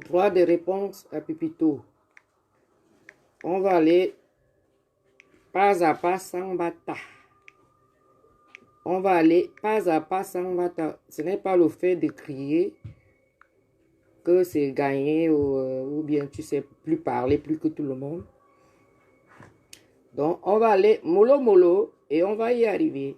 Droit de réponse à Pipito. On va aller pas à pas sans bata. On va aller pas à pas sans bata. Ce n'est pas le fait de crier que c'est gagné ou bien tu sais plus parler plus que tout le monde. Donc on va aller mollo mollo et on va y arriver.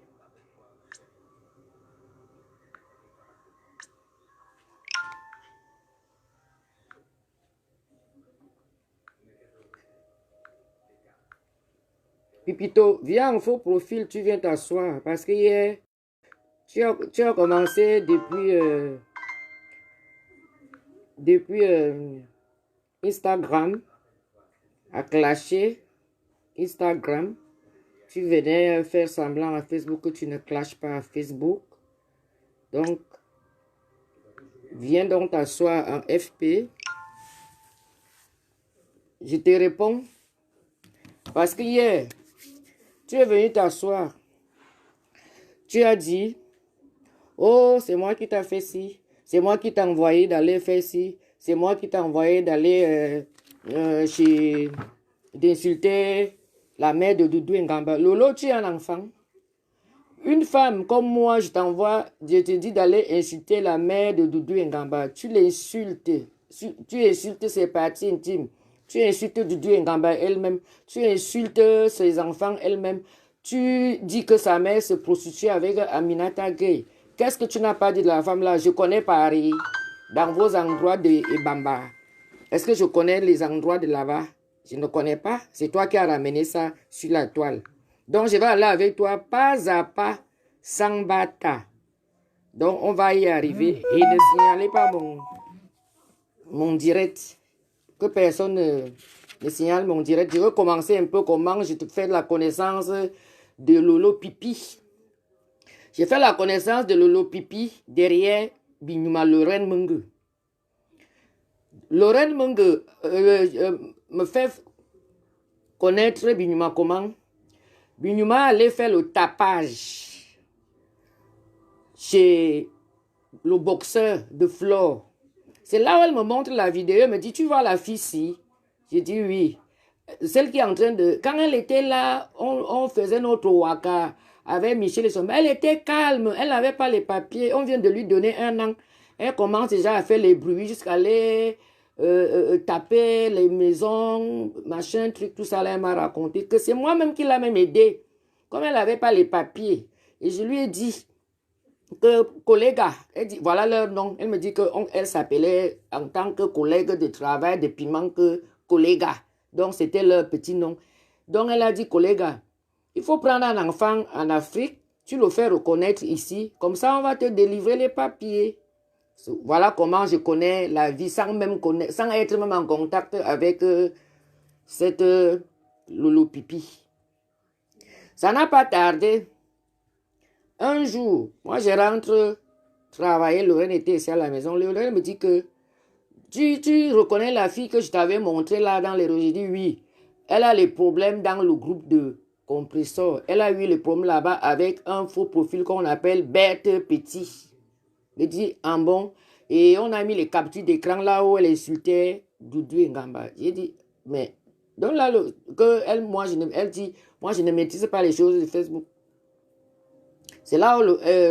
Pipito, viens en faux profil, tu viens t'asseoir parce que hier, tu as commencé depuis Instagram à clasher Instagram. Tu venais faire semblant à Facebook que tu ne clashes pas à Facebook. Donc, viens donc t'asseoir en FP. Je te réponds parce que hier, tu es venu t'asseoir. Tu as dit, oh, c'est moi qui t'ai fait ci. C'est moi qui t'ai envoyé d'aller faire ci. C'est moi qui t'ai envoyé d'aller d'insulter la mère de Doudou Ngamba. Lolo, tu es un enfant. Une femme comme moi, je te dis d'aller insulter la mère de Doudou Ngamba. Tu l'insultes. Tu insultes ses parties intimes. Tu insultes Doudou Ngamba elle-même. Tu insultes ses enfants elle-même. Tu dis que sa mère se prostitue avec Aminata Gay. Qu'est-ce que tu n'as pas dit de la femme là? Je connais Paris, dans vos endroits de Ebamba. Est-ce que je connais les endroits de là-bas? Je ne connais pas. C'est toi qui as ramené ça sur la toile. Donc, je vais aller avec toi pas à pas, sans bata. Donc, on va y arriver. Et ne signalez pas mon direct. Que personne ne signale mon direct. Je veux commencer un peu comment je te fais la connaissance de Lolo Pipi. J'ai fait la connaissance de Lolo Pipi derrière Bignuma Lorraine Mungue. Lorraine Mungue me fait connaître Bignuma comment? Bignuma allait faire le tapage chez le boxeur de Flore. C'est là où elle me montre la vidéo. Elle me dit, tu vois la fille ici? J'ai dit oui. Celle qui est en train de... Quand elle était là, on faisait notre waka avec Michel et son... Elle était calme. Elle n'avait pas les papiers. On vient de lui donner 1 an. Elle commence déjà à faire les bruits jusqu'à aller taper les maisons, machin, truc, tout ça. Là, elle m'a raconté que c'est moi-même qui l'a même aidé. Comme elle n'avait pas les papiers. Et je lui ai dit que collègue, elle dit, voilà leur nom. Elle me dit qu'elle s'appelait en tant que collègue de travail de piment que collègue. Donc, c'était leur petit nom. Donc, elle a dit, collègue, il faut prendre un enfant en Afrique, tu le fais reconnaître ici, comme ça, on va te délivrer les papiers. Voilà comment je connais la vie sans être même en contact avec cette Lolo Pipi. Ça n'a pas tardé. Un jour, moi je rentre travailler, Lorraine était ici à la maison. Lorraine me dit que tu reconnais la fille que je t'avais montrée là dans les réseaux. J'ai dit oui. Elle a les problèmes dans le groupe de compresseurs. Elle a eu les problèmes là-bas avec un faux profil qu'on appelle Bête Petit. Je dis en bon. Et on a mis les captures d'écran là où elle insultait Doudou Ngamba. J'ai dit, mais donc là, elle dit, moi je ne maîtrise pas les choses de Facebook. C'est là où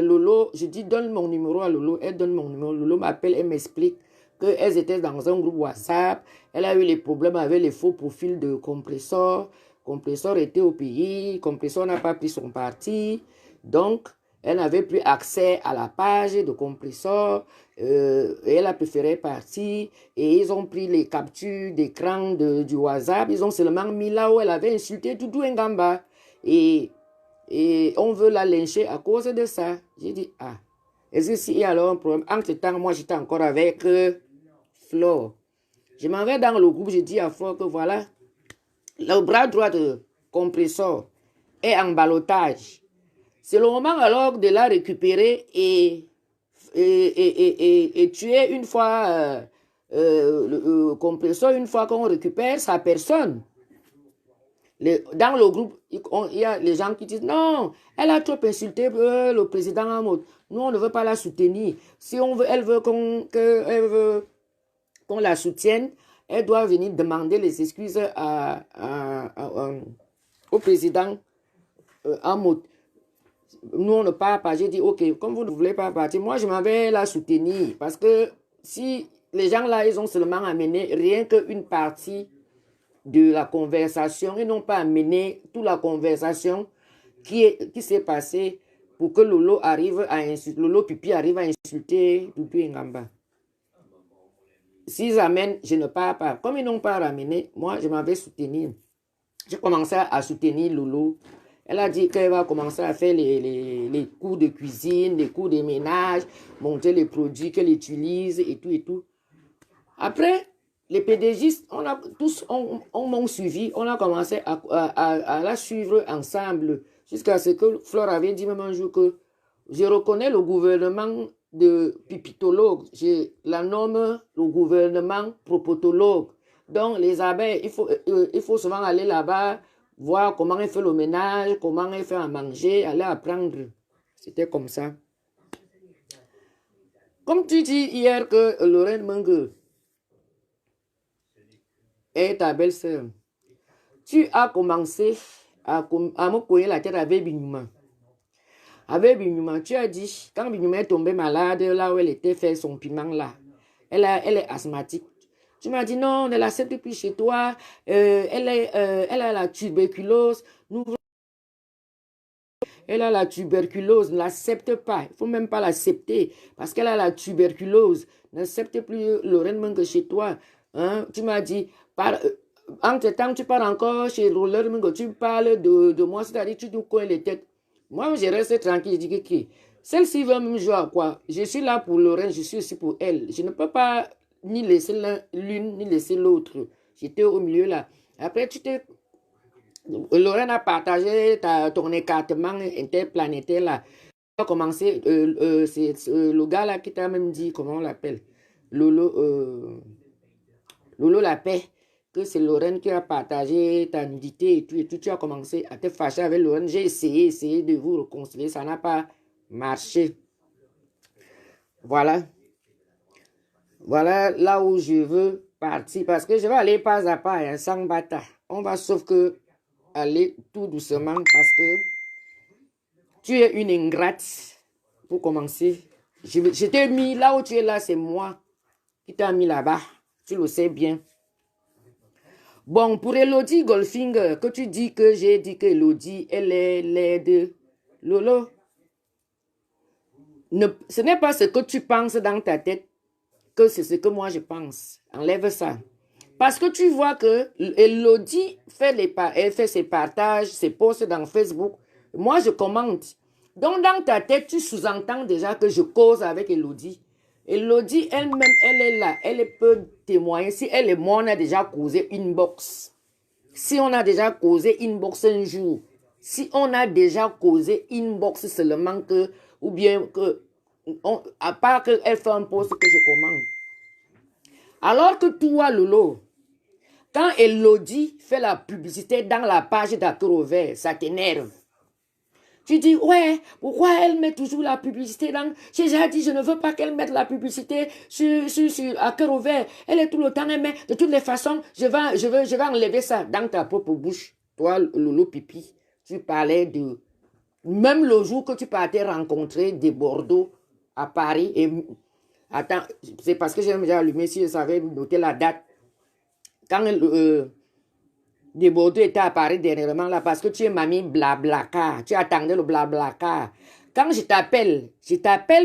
Lolo, je dis, donne mon numéro à Lolo. Elle donne mon numéro. Lolo m'appelle, elle m'explique qu'elles étaient dans un groupe WhatsApp. Elle a eu les problèmes avec les faux profils de Compressor. Compressor était au pays. Compressor n'a pas pris son parti. Donc, elle n'avait plus accès à la page de Compressor. Elle a préféré partir. Et ils ont pris les captures d'écran du WhatsApp. Ils ont seulement mis là où elle avait insulté Doudou Ngamba. Et on veut la lyncher à cause de ça. J'ai dit, ah, est-ce que s'il y a alors un problème? Entre-temps, moi, j'étais encore avec Flore. Je m'en vais dans le groupe, je dis à Flore que voilà, le bras droit de Compressor est en ballottage. C'est le moment alors de la récupérer et tuer une fois le Compressor, une fois qu'on récupère sa personne. Dans le groupe, il y a les gens qui disent non, elle a trop insulté le président Hamoud. Nous, on ne veut pas la soutenir. Si on veut, elle veut qu'on la soutienne, elle doit venir demander les excuses au président Hamoud. Nous, on ne part pas. J'ai dit, ok, comme vous ne voulez pas partir, moi, je m'en vais la soutenir. Parce que si les gens là, ils ont seulement amené rien qu'une partie de la conversation, ils n'ont pas amené toute la conversation qui s'est passée pour que Lolo arrive à insulter, Lolo Pipi arrive à insulter Dudu Ngamba. S'ils amènent, je ne pars pas. Comme ils n'ont pas ramené, moi, je m'en vais soutenir. J'ai commencé à soutenir Lolo. Elle a dit qu'elle va commencer à faire les cours de cuisine, les cours de ménage, monter les produits qu'elle utilise et tout et tout. Après, les PDGistes, on m'ont suivi, on a commencé à la suivre ensemble, jusqu'à ce que Flore avait dit même un jour que je reconnais le gouvernement de pipitologue, je la nomme le gouvernement propotologue. Donc, les abeilles, il faut souvent aller là-bas, voir comment elle fait le ménage, comment elle fait à manger, aller apprendre. C'était comme ça. Comme tu dis hier que Lorraine Mengue est ta belle-sœur, tu as commencé à me couiller la tête avec Bignuma. Avec Bignuma, tu as dit, quand Bignuma est tombée malade, là où elle était fait son piment là, elle est asthmatique. Tu m'as dit non, on ne l'accepte plus chez toi, elle a la tuberculose, elle a la tuberculose, ne l'accepte pas, il ne faut même pas l'accepter, parce qu'elle a la tuberculose, n'accepte plus Lorraine Mengue chez toi. Hein? Tu m'as dit, entre-temps, tu parles encore chez Lorraine Mengue, tu parles de moi, c'est-à-dire tu nous coins les têtes. Moi, je reste tranquille, je dis que celle-ci veut même jouer à quoi? Je suis là pour Lorraine, je suis aussi pour elle. Je ne peux pas ni laisser l'une, ni laisser l'autre. J'étais au milieu là. Après, Lorraine a partagé ton écartement interplanétaire là. Tu as commencé, c'est le gars là qui t'a même dit, comment on l'appelle? Lolo la paix. Que c'est Lorraine qui a partagé ta nudité et tout, tu as commencé à te fâcher avec Lorraine. J'ai essayé de vous réconcilier, ça n'a pas marché. Voilà. Voilà là où je veux partir, parce que je vais aller pas à pas, hein, sans bâtard. On va sauf que aller tout doucement, parce que tu es une ingrate, pour commencer. Je t'ai mis là où tu es là, c'est moi qui t'ai mis là-bas. Tu le sais bien. Bon, pour Elodie Goldfinger, que tu dis que j'ai dit que Elodie, elle est laide. Lolo, ce n'est pas ce que tu penses dans ta tête que c'est ce que moi je pense. Enlève ça. Parce que tu vois que Elodie elle fait ses partages, ses posts dans Facebook. Moi, je commente. Donc, dans ta tête, tu sous-entends déjà que je cause avec Elodie. Elodie, elle-même, elle est là. Elle peut témoigner. Si elle et moi, on a déjà causé inbox. Si on a déjà causé inbox un jour. Si on a déjà causé inbox seulement que, ou bien que, à part qu'elle fait un post que je commande. Alors que toi, Lolo, quand Elodie fait la publicité dans la page d'Acteur au vert, ça t'énerve. Tu dis, ouais, pourquoi elle met toujours la publicité dans... J'ai déjà dit, je ne veux pas qu'elle mette la publicité sur Acteur au vert. Elle est tout le temps, elle met, de toutes les façons, je vais enlever ça dans ta propre bouche. Toi, Lolo Pipi, tu parlais de... Même le jour que tu partais rencontrer des Bordeaux à Paris, et... Attends, c'est parce que j'ai déjà allumé, si je savais noter la date. Quand des Bordeaux étaient à Paris dernièrement, là, parce que tu es mamie blablacar, tu attendais le blablacar. Quand je t'appelle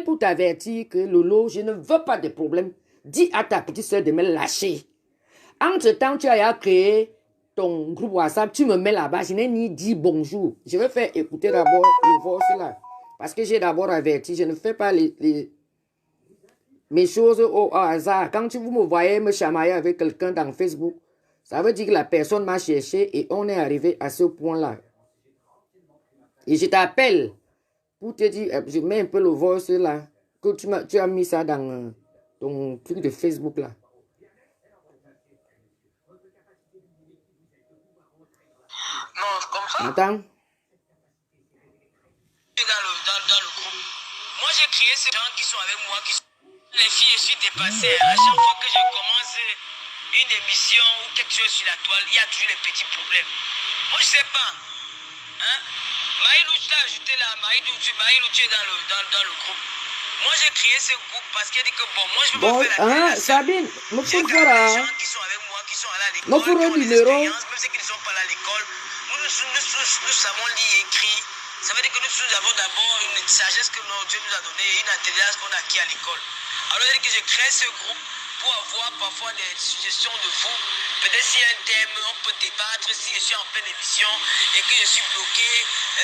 pour t'avertir que Lolo, je ne veux pas de problème. Dis à ta petite soeur de me lâcher. Entre-temps, tu as créé ton groupe WhatsApp, tu me mets là-bas, je n'ai ni dit bonjour. Je vais faire écouter d'abord le voice là. Parce que j'ai d'abord averti, je ne fais pas mes choses au hasard. Quand vous me voyez me chamailler avec quelqu'un dans Facebook, ça veut dire que la personne m'a cherché et on est arrivé à ce point-là. Et je t'appelle pour te dire, je mets un peu le voice là, que tu as mis ça dans ton truc de Facebook là. Non, comme ça. Attends. Dans le groupe. Moi, j'ai créé ces gens qui sont avec moi, qui sont... Les filles, je suis dépassé. À chaque fois que je commence une émission ou quelque chose sur la toile, il y a toujours les petits problèmes. Moi, je sais pas. Hein? Maïlou, tu t'as ajouté là. Maïlou, tu es dans le groupe. Moi, j'ai créé ce groupe parce qu'il a dit que bon, moi, je peux Bon, pas faire la télé. Sabine, me J'ai faut quand même des faire gens qui sont avec moi, qui sont allés à me l'école, qui faut ont un des numéro. expériences, même ceux qui ne sont pas allés à l'école. Nous savons lire et écrire. Ça veut dire que nous avons d'abord une sagesse que Dieu nous a donnée et une intelligence qu'on a acquis à l'école. Alors, je dis que je crée ce groupe pour avoir parfois des suggestions de vous. Peut-être s'il y a un thème, on peut débattre. Si je suis en pleine émission et que je suis bloqué,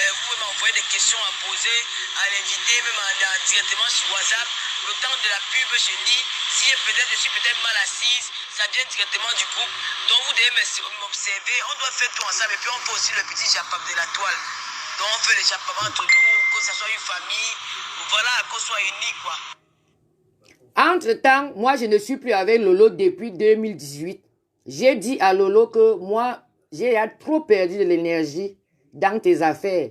vous pouvez m'envoyer des questions à poser à l'invité, même directement sur WhatsApp. Le temps de la pub, je dis, si je suis peut-être mal assise, ça vient directement du groupe. Donc vous devez m'observer. On doit faire tout ensemble. Et puis on peut aussi le petit japap de la toile. Donc on fait les japap entre nous, que ce soit une famille. Voilà, qu'on soit unis, quoi. Entre-temps, moi, je ne suis plus avec Lolo depuis 2018. J'ai dit à Lolo que moi, j'ai trop perdu de l'énergie dans tes affaires.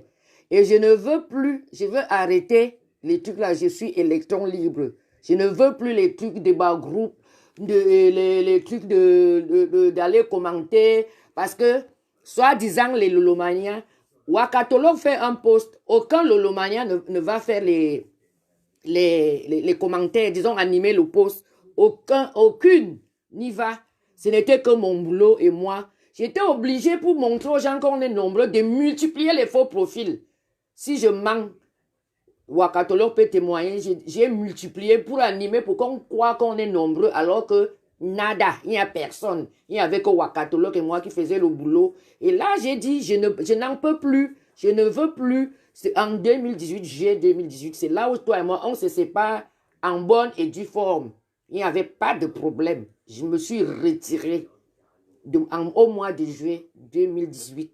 Et je ne veux plus, je veux arrêter les trucs là. Je suis électron libre. Je ne veux plus les trucs de bas groupe, les trucs d'aller commenter. Parce que, soi-disant, les Lolomaniens, Wakatolo fait un post. Aucun Lolomania ne va faire les commentaires, disons, animer le post. Aucune n'y va. Ce n'était que mon boulot et moi. J'étais obligé pour montrer aux gens qu'on est nombreux de multiplier les faux profils. Si je mens, Wakatolo peut témoigner, j'ai multiplié pour animer, pour qu'on croit qu'on est nombreux, alors que nada, il n'y a personne. Il n'y avait que Wakatolo et moi qui faisait le boulot. Et là, j'ai dit, je n'en peux plus, je ne veux plus. C'est en 2018, juillet 2018, c'est là où toi et moi, on se sépare en bonne et due forme. Il n'y avait pas de problème. Je me suis retiré au mois de juillet 2018.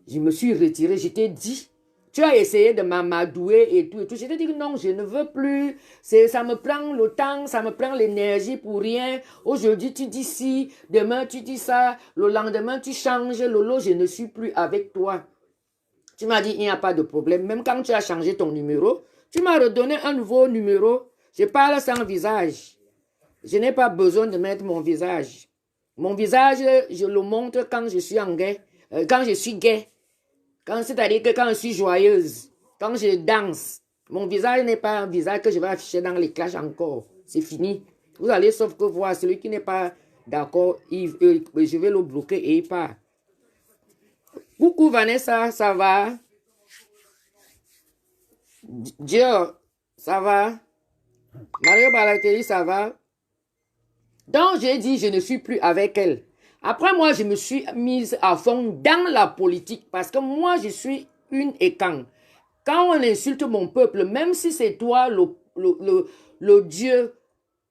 Je me suis retiré, je t'ai dit, tu as essayé de m'amadouer et tout. Je t'ai dit que non, je ne veux plus. Ça me prend le temps, ça me prend l'énergie pour rien. Aujourd'hui, tu dis ci, demain, tu dis ça, le lendemain, tu changes. Lolo, je ne suis plus avec toi. Tu m'as dit, il n'y a pas de problème. Même quand tu as changé ton numéro, tu m'as redonné un nouveau numéro. Je parle sans visage. Je n'ai pas besoin de mettre mon visage. Mon visage, je le montre quand je suis en gay. Quand je suis gay. C'est-à-dire que quand je suis joyeuse. Quand je danse. Mon visage n'est pas un visage que je vais afficher dans les clashs encore. C'est fini. Vous allez sauf que voir celui qui n'est pas d'accord, je vais le bloquer et il part. Coucou Vanessa, ça va? Dieu, ça va? Mario Balotelli, ça va? Donc, j'ai dit, je ne suis plus avec elle. Après, moi, je me suis mise à fond dans la politique parce que moi, je suis une écan. Quand on insulte mon peuple, même si c'est toi le Dieu,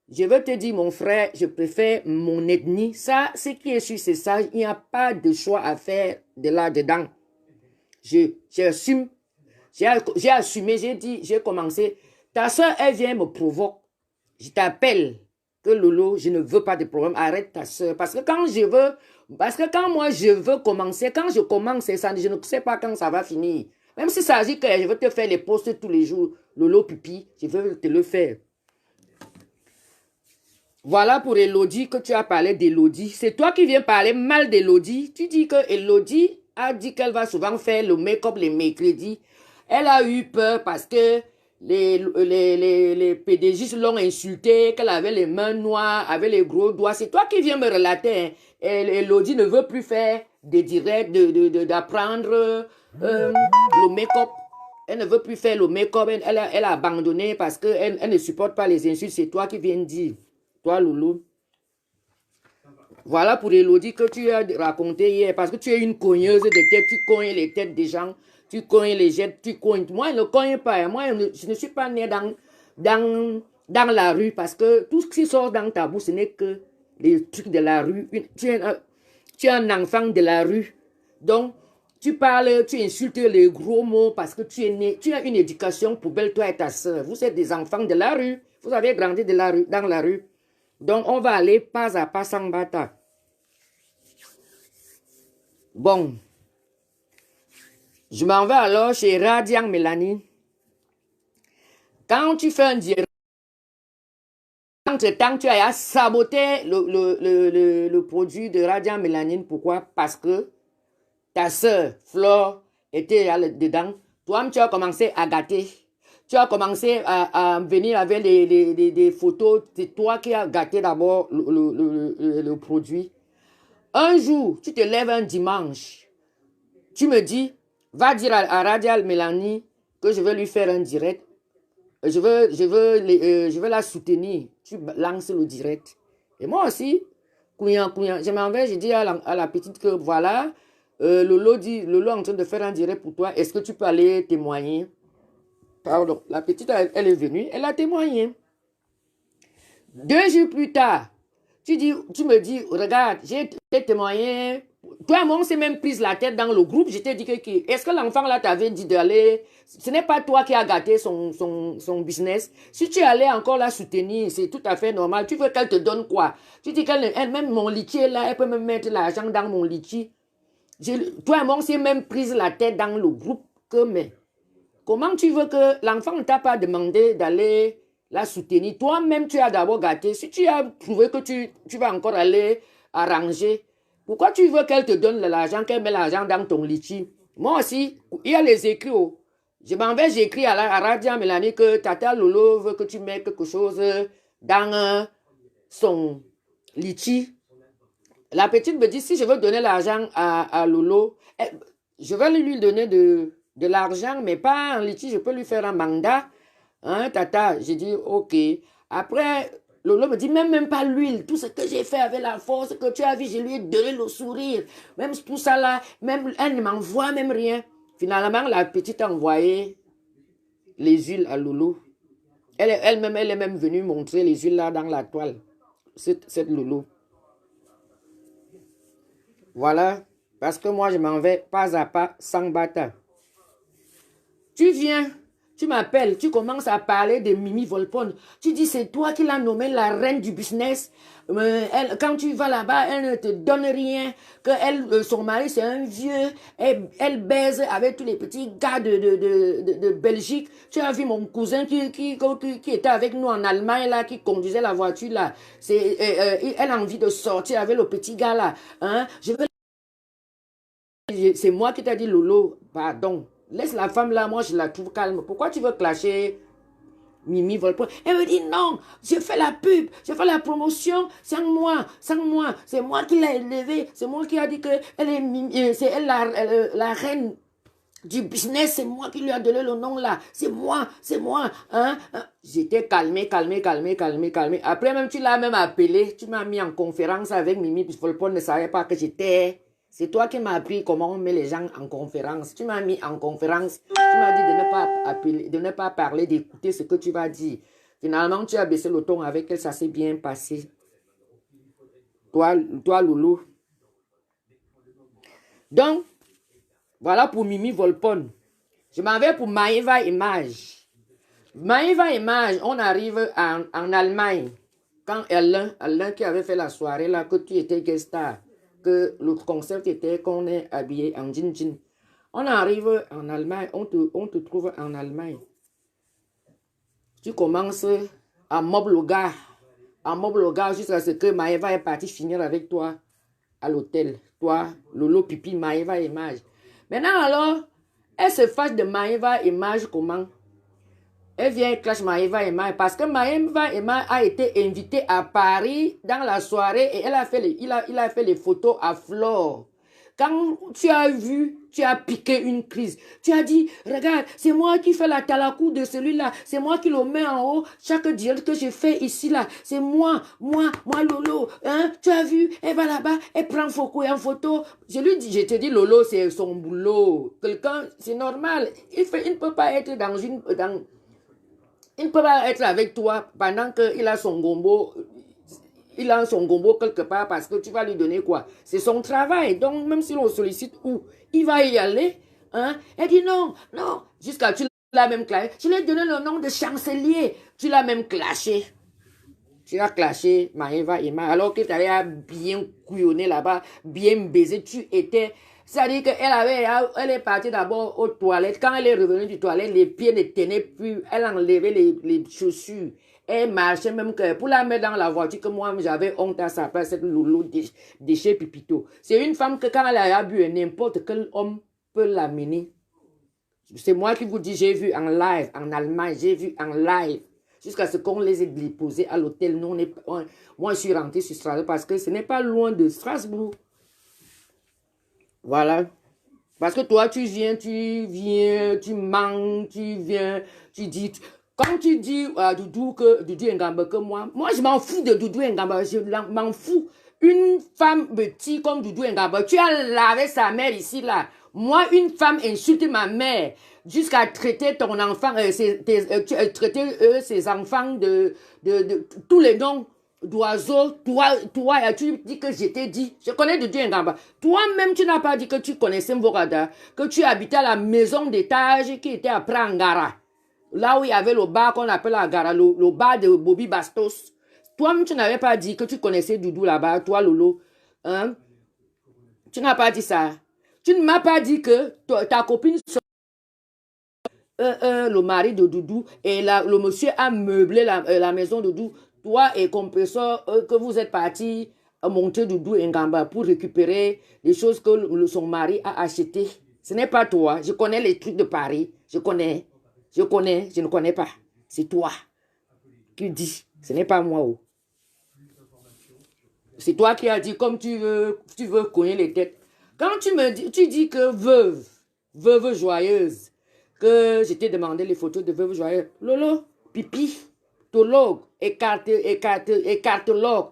je veux te dire, mon frère, je préfère mon ethnie. Ça, ce qui est sûr, c'est ça. Il n'y a pas de choix à faire de là-dedans. J'assume. J'ai assumé, j'ai dit, j'ai commencé. Ta soeur, elle vient me provoquer. Je t'appelle que Lolo, je ne veux pas de problème. Arrête ta soeur. Parce que quand moi je veux commencer, quand je commence, ça, je ne sais pas quand ça va finir. Même si ça dit que je veux te faire les posts tous les jours, Lolo pipi, je veux te le faire. Voilà pour Elodie que tu as parlé d'Elodie. C'est toi qui viens parler mal d'Elodie. Tu dis que Elodie a dit qu'elle va souvent faire le make-up les mercredis. Elle a eu peur parce que les PDG l'ont insulté, qu'elle avait les mains noires, avait les gros doigts. C'est toi qui viens me relater. Hein. Elodie ne veut plus faire des directs, d'apprendre le make-up. Elle ne veut plus faire le make-up. Elle a abandonné parce qu'elle ne supporte pas les insultes. C'est toi qui viens dire. Toi, Loulou. Voilà pour Elodie que tu as raconté hier. Parce que tu es une cogneuse de tête. Tu cognes les têtes des gens. Tu cognes les jettes. Tu cognes. Moi, je ne cogne pas. Moi, je ne suis pas née dans la rue. Parce que tout ce qui sort dans ta bouche, ce n'est que les trucs de la rue. Tu es un enfant de la rue. Donc, tu parles, tu insultes les gros mots parce que tu es né. Tu as une éducation poubelle, toi et ta soeur. Vous êtes des enfants de la rue. Vous avez grandi dans la rue. Donc, on va aller pas à pas sans bâtard. Bon. Je m'en vais alors chez Radiant Mélanie. Quand tu fais un direct, entre-temps, tu as saboté le produit de Radiant Mélanine. Pourquoi? Parce que ta soeur, Flore, était dedans. Toi, tu as commencé à gâter. Tu as commencé à venir avec des photos. C'est toi qui as gâté d'abord le produit. Un jour, tu te lèves un dimanche. Tu me dis, va dire à Radiant Mélanie que je vais lui faire un direct. Je veux la soutenir. Tu lances le direct. Et moi aussi, je m'en vais, je dis à la petite que voilà, Lolo est en train de faire un direct pour toi. Est-ce que tu peux aller témoigner? Pardon, la petite, elle est venue, elle a témoigné. 2 jours plus tard, tu me dis, regarde, j'ai témoigné. Toi, moi, on s'est même pris la tête dans le groupe. Je t'ai dit est-ce que l'enfant là t'avait dit d'aller? Ce n'est pas toi qui as gâté son business. Si tu allais encore la soutenir, c'est tout à fait normal. Tu veux qu'elle te donne quoi? Tu dis même mon litchi là, elle peut me mettre l'argent dans mon litchi. Toi, moi, on s'est même pris la tête dans le groupe. Mais comment tu veux que l'enfant ne t'a pas demandé d'aller la soutenir? Toi-même, tu as d'abord gâté. Si tu as trouvé que tu vas encore aller arranger, pourquoi tu veux qu'elle te donne l'argent, qu'elle met l'argent dans ton litchi? Moi aussi, il y a les écrits. Je m'en vais, j'écris à Radiant Mélanie que Tata Lolo veut que tu mettes quelque chose dans son litchi. La petite me dit, si je veux donner l'argent à Lolo, je vais lui donner de l'argent, mais pas un litchi, je peux lui faire un mandat. Hein, Tata, j'ai dit, ok. Après, Lolo me dit, même pas l'huile, tout ce que j'ai fait avec la force que tu as vu, je lui ai donné le sourire. Même tout ça là, même elle ne m'envoie même rien. Finalement, la petite a envoyé les huiles à Lolo. Elle est même venue montrer les huiles là dans la toile. Cette Lolo. Voilà, parce que moi, je m'en vais pas à pas, sans bâtard. Tu viens, tu m'appelles, tu commences à parler de Mimi Volpone. Tu dis, c'est toi qui l'as nommée la reine du business. Quand tu vas là-bas, elle ne te donne rien. Son mari, c'est un vieux. Elle baise avec tous les petits gars de Belgique. Tu as vu mon cousin qui était avec nous en Allemagne, là, qui conduisait la voiture, là. Elle a envie de sortir avec le petit gars, là. Hein? C'est moi qui t'ai dit, Lolo, pardon. Laisse la femme là, moi je la trouve calme. Pourquoi tu veux clasher Mimi Volpone? Elle me dit non, je fais la pub, je fais la promotion, sans moi. C'est moi qui l'ai élevée, c'est moi qui a dit que c'est elle la reine du business, c'est moi qui lui a donné le nom là. C'est moi. Hein? J'étais calmé. Après même, tu l'as même appelé, tu m'as mis en conférence avec Mimi Volpone, ne savait pas que j'étais... C'est toi qui m'as appris comment on met les gens en conférence. Tu m'as mis en conférence. Tu m'as dit de ne pas appeler, de ne pas parler, d'écouter ce que tu vas dire. Finalement, tu as baissé le ton avec elle. Ça s'est bien passé. Toi, Loulou. Donc, voilà pour Mimi Volpone. Je m'en vais pour Maeva Image. Maeva Image, on arrive en Allemagne. Quand Alain qui avait fait la soirée là, que tu étais guest star. Que le concept était qu'on est habillé en jean. On arrive en Allemagne, on te trouve en Allemagne. Tu commences à mobler le gars jusqu'à ce que Maeva est partie finir avec toi à l'hôtel. Toi, Lolo Pipi, Maeva Image. Maintenant alors, elle se fâche de Maeva Image comment? Elle vient clash Maeva Image parce que Maeva Image a été invitée à Paris dans la soirée et il a fait les photos à Flore. Quand tu as vu, tu as piqué une crise. Tu as dit, regarde, c'est moi qui fais la talakou de celui-là. C'est moi qui le mets en haut. Chaque direct que je fais ici, là, c'est moi, Lolo. Hein? Tu as vu, elle va là-bas, elle prend Foucault en photo. Je te dis, Lolo, c'est son boulot. Quelqu'un, c'est normal. Il ne peut pas être il ne peut pas être avec toi pendant qu'il a son gombo. Il a son gombo quelque part parce que tu vas lui donner quoi? C'est son travail. Donc, même si on sollicite où, il va y aller. Hein? Elle dit non. Jusqu'à tu l'as même clashé. Je lui ai donné le nom de chancelier. Tu l'as même clashé. Tu as clashé Maeva Image alors que tu avais bien couillonné là-bas, bien baisé. Tu étais... C'est-à-dire qu'elle est partie d'abord aux toilettes. Quand elle est revenue du toilette, les pieds ne tenaient plus. Elle a enlevé les chaussures. Elle marchait même que pour la mettre dans la voiture, que moi, j'avais honte à sa place, cette loulou déchet pipito. C'est une femme que quand elle a bu, n'importe quel homme peut l'amener. C'est moi qui vous dis, j'ai vu en live, en Allemagne, j'ai vu en live. Jusqu'à ce qu'on les ait déposés à l'hôtel. Moi, je suis rentrée sur Strasbourg parce que ce n'est pas loin de Strasbourg. Voilà. Parce que toi, tu viens, tu manques, tu viens, tu dis... Quand tu dis à Doudou Ngamba que moi je m'en fous de Doudou Ngamba, je m'en fous. Une femme petite comme Doudou Ngamba, tu as lavé sa mère ici, là. Moi, une femme insulte ma mère jusqu'à traiter ton enfant, traiter ses enfants de tous les noms d'oiseaux. Toi, tu dis que je t'ai dit. Je connais Doudou Ngamba. Toi-même, tu n'as pas dit que tu connaissais Mvorada, que tu habitais à la maison d'étage qui était à Prangara. Là où il y avait le bar qu'on appelle la Gara, le bar de Bobby Bastos. Toi-même, tu n'avais pas dit que tu connaissais Doudou là-bas, toi, Lolo. Hein? Tu n'as pas dit ça. Tu ne m'as pas dit que ta copine, le mari de Doudou, et le monsieur a meublé la maison de Doudou. Toi et compresseur, que vous êtes partis monter Doudou Ngamba pour récupérer les choses que son mari a achetées. Ce n'est pas toi. Je connais les trucs de Paris. Je ne connais pas. C'est toi qui dis. Ce n'est pas moi. Oh. C'est toi qui as dit comme tu veux cogner les têtes. Quand tu dis que veuve joyeuse, que je t'ai demandé les photos de veuve joyeuse. Lolo, pipi, tologue, écartologue,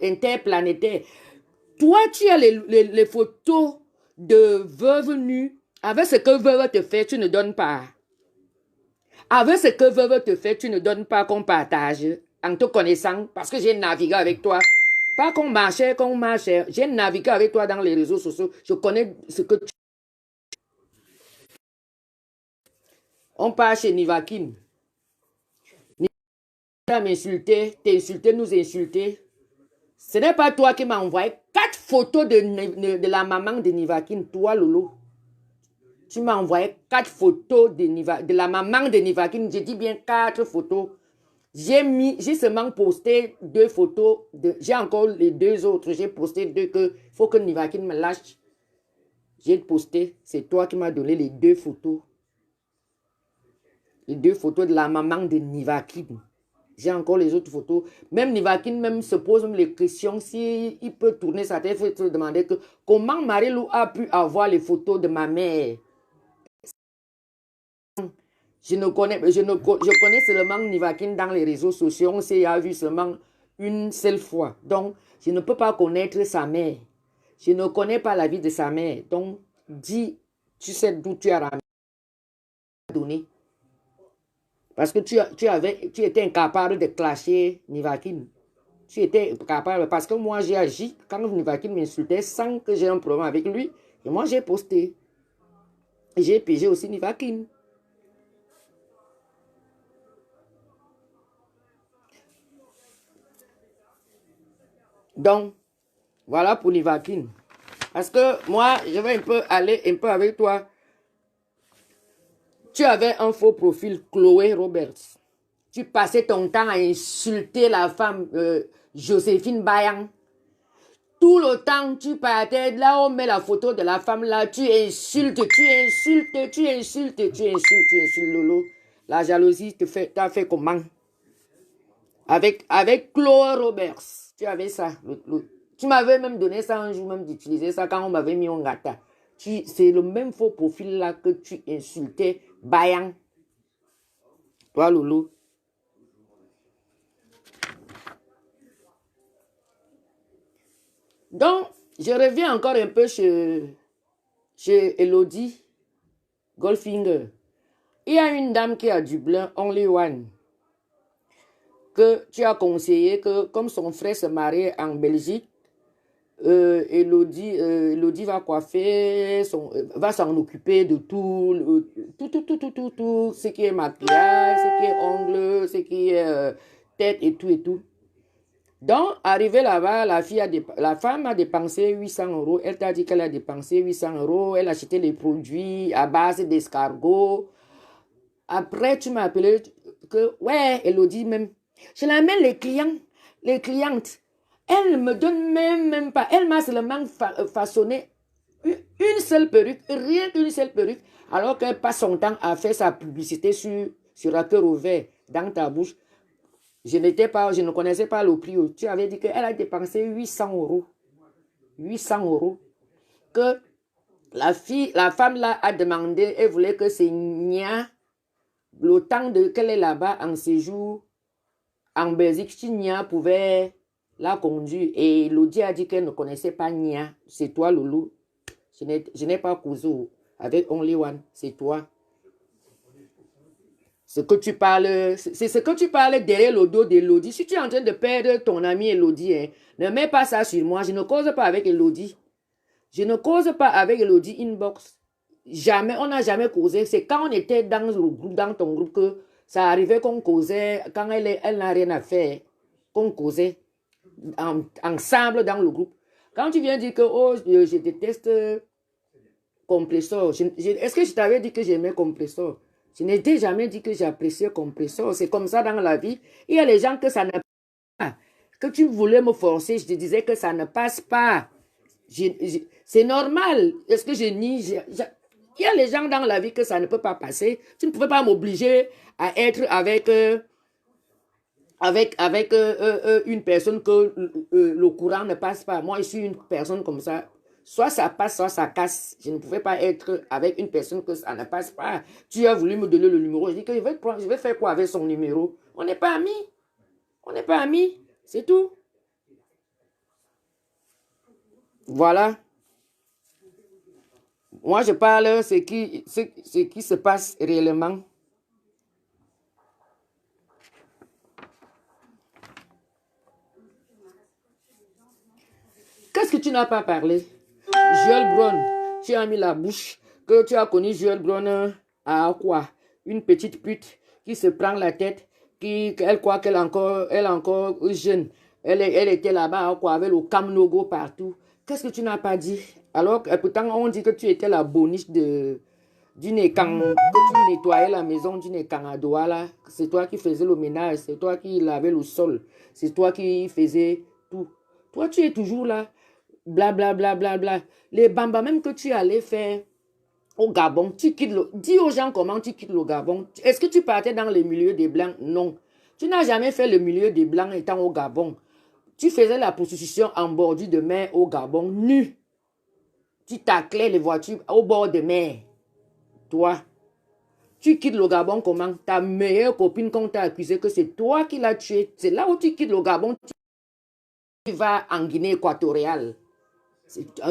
interplanétaire. Toi, tu as les photos de veuve nue. Avec ce que veuve te fait, tu ne donnes pas. Avec ce que veuve te fait, tu ne donnes pas qu'on partage en te connaissant parce que j'ai navigué avec toi. Pas qu'on marchait. J'ai navigué avec toi dans les réseaux sociaux. Je connais ce que tu... On part chez Nivakin. Nivakin m'insulter, t'insulter, nous insulter. Ce n'est pas toi qui m'as envoyé 4 photos de la maman de Nivakin, toi Lolo. Tu m'as envoyé 4 photos de la maman de Nivakin. J'ai dit bien 4 photos. J'ai seulement posté 2 photos. J'ai encore les 2 autres. J'ai posté 2 que il faut que Nivakin me lâche. J'ai posté. C'est toi qui m'as donné les 2 photos. Les 2 photos de la maman de Nivakin. J'ai encore les autres photos. Même Nivakin même se pose même les questions. Si il peut tourner sa tête, il faut se demander que comment Marie-Lou a pu avoir les photos de ma mère. Je connais seulement Nivakin dans les réseaux sociaux. On s'est vu seulement une seule fois. Donc, je ne peux pas connaître sa mère. Je ne connais pas la vie de sa mère. Donc, dis, tu sais d'où tu as donné. Parce que tu étais incapable de clasher Nivakin. Tu étais incapable. Parce que moi, j'ai agi quand Nivakin m'insultait sans que j'ai un problème avec lui. Et moi, j'ai posté. J'ai pigé aussi Nivakin. Donc, voilà pour Nivakin. Parce que moi, je vais aller un peu avec toi. Tu avais un faux profil, Chloé Roberts. Tu passais ton temps à insulter la femme Joséphine Bayan. Tout le temps, tu partais, là on met la photo de la femme là, tu insultes, Lolo. La jalousie t'a fait comment? Avec Chloé Roberts, tu avais ça. Tu m'avais même donné ça un jour, même d'utiliser ça quand on m'avait mis en gâteau. C'est le même faux profil là que tu insultais Bayan. Toi, Lolo. Donc, je reviens encore un peu chez Elodie Goldfinger. Il y a une dame qui est à Dublin, Only One, que tu as conseillé que comme son frère se mariait en Belgique, Elodie va coiffer, va s'en occuper de tout, ce qui est maquillage, ce qui est ongles, ce qui est tête et tout. Donc, arrivé là-bas, la femme a dépensé 800 €. Elle t'a dit qu'elle a dépensé 800 €. Elle a acheté les produits à base d'escargots. Après, tu m'as appelé que, ouais, Elodie même, Je l'amène les clients, les clientes. Elle ne me donne même pas. Elle m'a seulement façonné une seule perruque, rien qu'une seule perruque, alors qu'elle passe son temps à faire sa publicité sur un cœur ouvert dans ta bouche. Je ne connaissais pas le prix. Tu avais dit qu'elle a dépensé 800 euros. 800 euros. Que la femme là a demandé, elle voulait que c'est Nia, le temps qu'elle est là-bas en séjour, en Belgique, si Nia pouvait la conduire. Et Lodi a dit qu'elle ne connaissait pas Nia. C'est toi, Loulou. Je n'ai pas causé avec Only One. C'est toi. C'est ce que tu parles derrière le dos d'Elodie. Si tu es en train de perdre ton ami Elodie, hein, ne mets pas ça sur moi. Je ne cause pas avec Elodie. Je ne cause pas avec Elodie inbox. Jamais, on n'a jamais causé. C'est quand on était dans le groupe, dans ton groupe, que ça arrivait qu'on causait, quand elle n'a rien à faire, qu'on causait ensemble dans le groupe. Quand tu viens dire que oh, je déteste Compressor, est-ce que je t'avais dit que j'aimais Compressor? Je n'ai jamais dit que j'appréciais Compressor. C'est comme ça dans la vie. Il y a les gens que ça ne passe pas. Que tu voulais me forcer, je te disais que ça ne passe pas. C'est normal. Est-ce que je nie? Il y a les gens dans la vie que ça ne peut pas passer. Tu ne pouvais pas m'obliger à être avec une personne que le courant ne passe pas. Moi, je suis une personne comme ça. Soit ça passe, soit ça casse. Je ne pouvais pas être avec une personne que ça ne passe pas. Tu as voulu me donner le numéro. Je dis que je vais faire quoi avec son numéro? On n'est pas amis. On n'est pas amis. C'est tout. Voilà. Moi, je parle ce qui se passe réellement. Qu'est-ce que tu n'as pas parlé? Joël Brown, tu as mis la bouche que tu as connu Joël Brown à quoi? Une petite pute qui se prend la tête, elle croit qu'elle est encore jeune. Elle était là-bas quoi, avec le Kamnogo partout. Qu'est-ce que tu n'as pas dit? Alors, pourtant, on dit que tu étais la boniche d'une écang, que tu nettoyais la maison d'une écang à Douala. C'est toi qui faisais le ménage, c'est toi qui lavais le sol, c'est toi qui faisais tout. Toi, tu es toujours là. Bla bla bla bla bla. Les bambas même que tu allais faire au Gabon, dis aux gens comment tu quittes le Gabon. Est-ce que tu partais dans le milieu des Blancs? Non. Tu n'as jamais fait le milieu des Blancs étant au Gabon. Tu faisais la prostitution en bordure de mer au Gabon, nu. Tu taclais les voitures au bord de mer. Toi, tu quittes le Gabon comment? Ta meilleure copine qu'on t'a accusé que c'est toi qui l'as tué. C'est là où tu quittes le Gabon. Tu vas en Guinée équatoriale.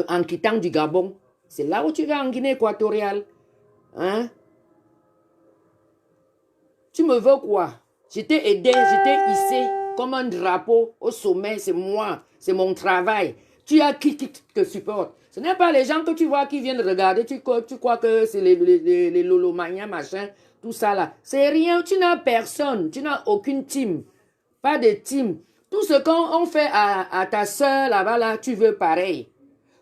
En quittant du Gabon, c'est là où tu vas en Guinée équatoriale. Hein? Tu me veux quoi? Je t'ai aidé, je t'ai hissé comme un drapeau au sommet, c'est moi, c'est mon travail. Tu as qui te supporte? Ce n'est pas les gens que tu vois qui viennent regarder, tu crois que c'est les lolomaniens, machin, tout ça là. C'est rien, tu n'as personne, tu n'as aucune team. Pas de team. Tout ce qu'on fait à ta soeur là-bas, là, tu veux pareil.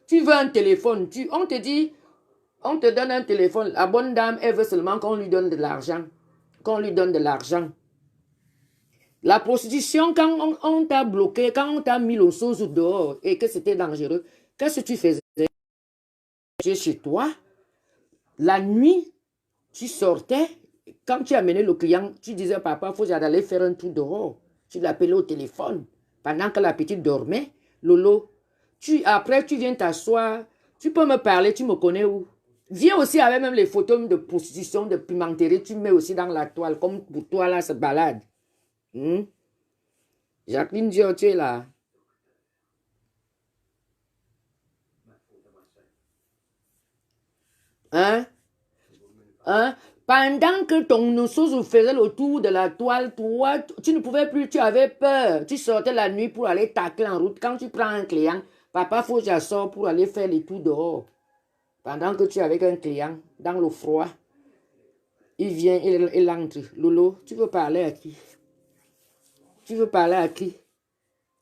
Tu veux un téléphone, on te dit, on te donne un téléphone. La bonne dame, elle veut seulement qu'on lui donne de l'argent. Qu'on lui donne de l'argent. La prostitution, quand on t'a bloqué, quand on t'a mis le sauce dehors et que c'était dangereux, qu'est-ce que tu faisais? Tu es chez toi. La nuit, tu sortais. Quand tu amenais le client, tu disais, papa, il faut aller faire un tour dehors. Tu l'appelais au téléphone. Pendant que la petite dormait, Lolo, après, tu viens t'asseoir. Tu peux me parler, tu me connais où? Viens aussi avec même les photos de prostitution, de pimenterie. Tu mets aussi dans la toile, comme pour toi là, cette balade. Jacqueline Dior, tu es là. Hein? Pendant que ton chose faisait le tour de la toile, toi, tu ne pouvais plus, tu avais peur. Tu sortais la nuit pour aller tacler en route. Quand tu prends un client, papa faut que je sorte pour aller faire les tours dehors. Pendant que tu es avec un client, dans le froid, il vient, il entre. Lolo, tu veux parler à qui? Tu veux parler à qui?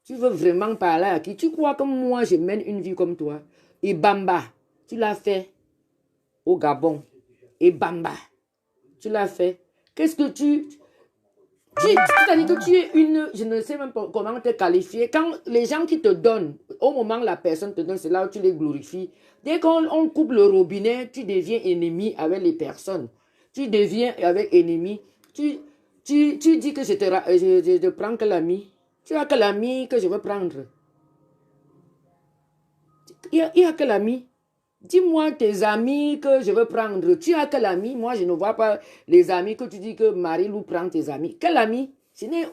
Tu veux vraiment parler à qui? Tu crois que moi, je mène une vie comme toi? Et Bamba, tu l'as fait au Gabon. Et Bamba, tu l'as fait. Qu'est-ce que C'est-à-dire que tu es une, je ne sais même pas comment te qualifier. Quand les gens qui te donnent, au moment où la personne te donne, c'est là où tu les glorifies. Dès qu'on coupe le robinet, tu deviens ennemi avec les personnes. Tu deviens avec ennemi. Tu dis que je te prends que l'ami. Tu as que l'ami que je veux prendre. Il y a que l'ami. Dis-moi tes amis que je veux prendre. Tu as quel ami? Moi, je ne vois pas les amis que tu dis que Marie-Lou prend tes amis. Quel ami? Ce n'est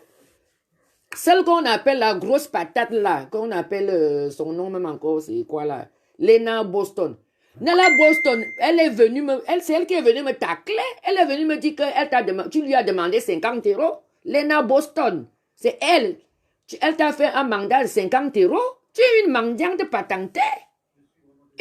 celle qu'on appelle la grosse patate là, qu'on appelle son nom même encore, c'est quoi là? Lena Boston. Nella Boston, elle est venue c'est elle qui est venue me tacler. Elle est venue me dire que tu lui as demandé 50 euros. Lena Boston, c'est elle. Elle t'a fait un mandat de 50 euros. Tu es une mendiante patentée.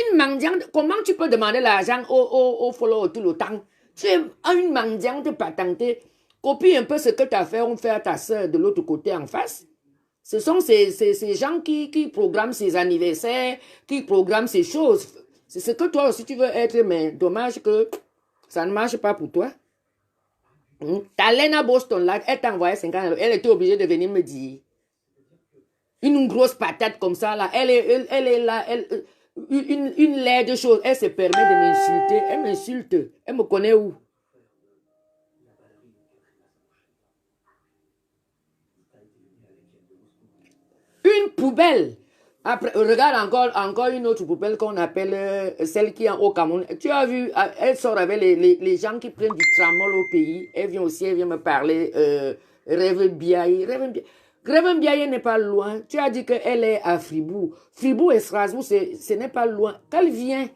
Une mendiante, comment tu peux demander l'argent au follow tout le temps? Tu es une mendiante patentée. Copie un peu ce que tu as fait, on fait à ta soeur de l'autre côté en face. Ce sont ces gens qui programment ces anniversaires, qui programment ces choses. C'est ce que toi aussi tu veux être, mais dommage que ça ne marche pas pour toi. Ta Lena Boston, là, elle t'a envoyé 50 euros. Elle était obligée de venir me dire. Une grosse patate comme ça, là, elle est là, une laide de choses, elle se permet de m'insulter. Elle m'insulte. Elle me connaît où? Une poubelle. Après, regarde encore une autre poubelle qu'on appelle celle qui est au Cameroun. Tu as vu, elle sort avec les gens qui prennent du tramol au pays. Elle vient aussi, elle vient me parler. Rêve Biaye. Rêve Biaye n'est pas loin. Tu as dit qu'elle est à Fribourg. Fribourg et Strasbourg, ce n'est pas loin. Qu'elle vient,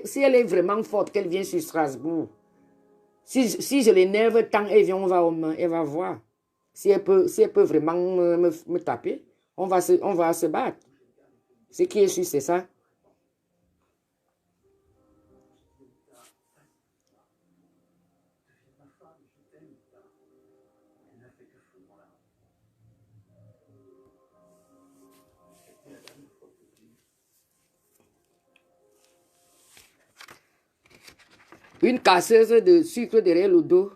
si elle est vraiment forte, qu'elle vient sur Strasbourg. Si je l'énerve tant, elle vient, elle va voir. Si elle peut vraiment me taper, on va se battre. Ce qui est sûr, c'est ça. Une casseuse de sucre derrière le dos.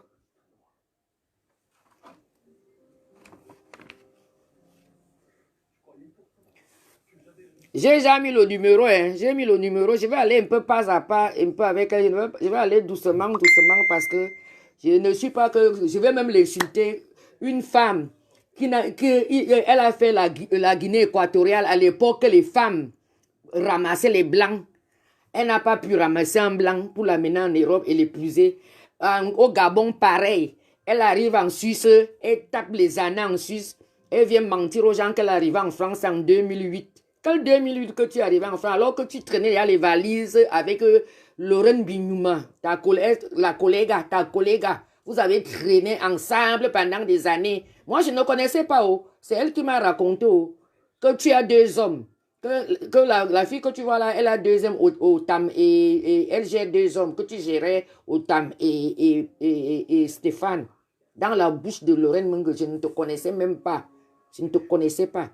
J'ai déjà mis le numéro, hein. J'ai mis le numéro. Je vais aller un peu pas à pas, un peu avec elle. Je vais aller doucement, doucement, parce que je ne suis pas que... Je vais même l'insulter. Une femme elle a fait la Guinée équatoriale à l'époque que les femmes ramassaient les blancs. Elle n'a pas pu ramasser un blanc pour l'amener en Europe et l'épouser. Au Gabon, pareil. Elle arrive en Suisse, elle tape les années en Suisse. Elle vient mentir aux gens qu'elle est arrivée en France en 2008. Quel 2008 que tu es arrivé en France, alors que tu traînais les valises avec Lorraine Bignouma, ta collègue. Vous avez traîné ensemble pendant des années. Moi, je ne connaissais pas. C'est elle qui m'a raconté que tu as 2 hommes. Que la fille que tu vois là, elle a 2 hommes au TAM et elle gère 2 hommes que tu gérais au TAM et Stéphane. Dans la bouche de Lorraine Mungue, je ne te connaissais même pas. Je ne te connaissais pas.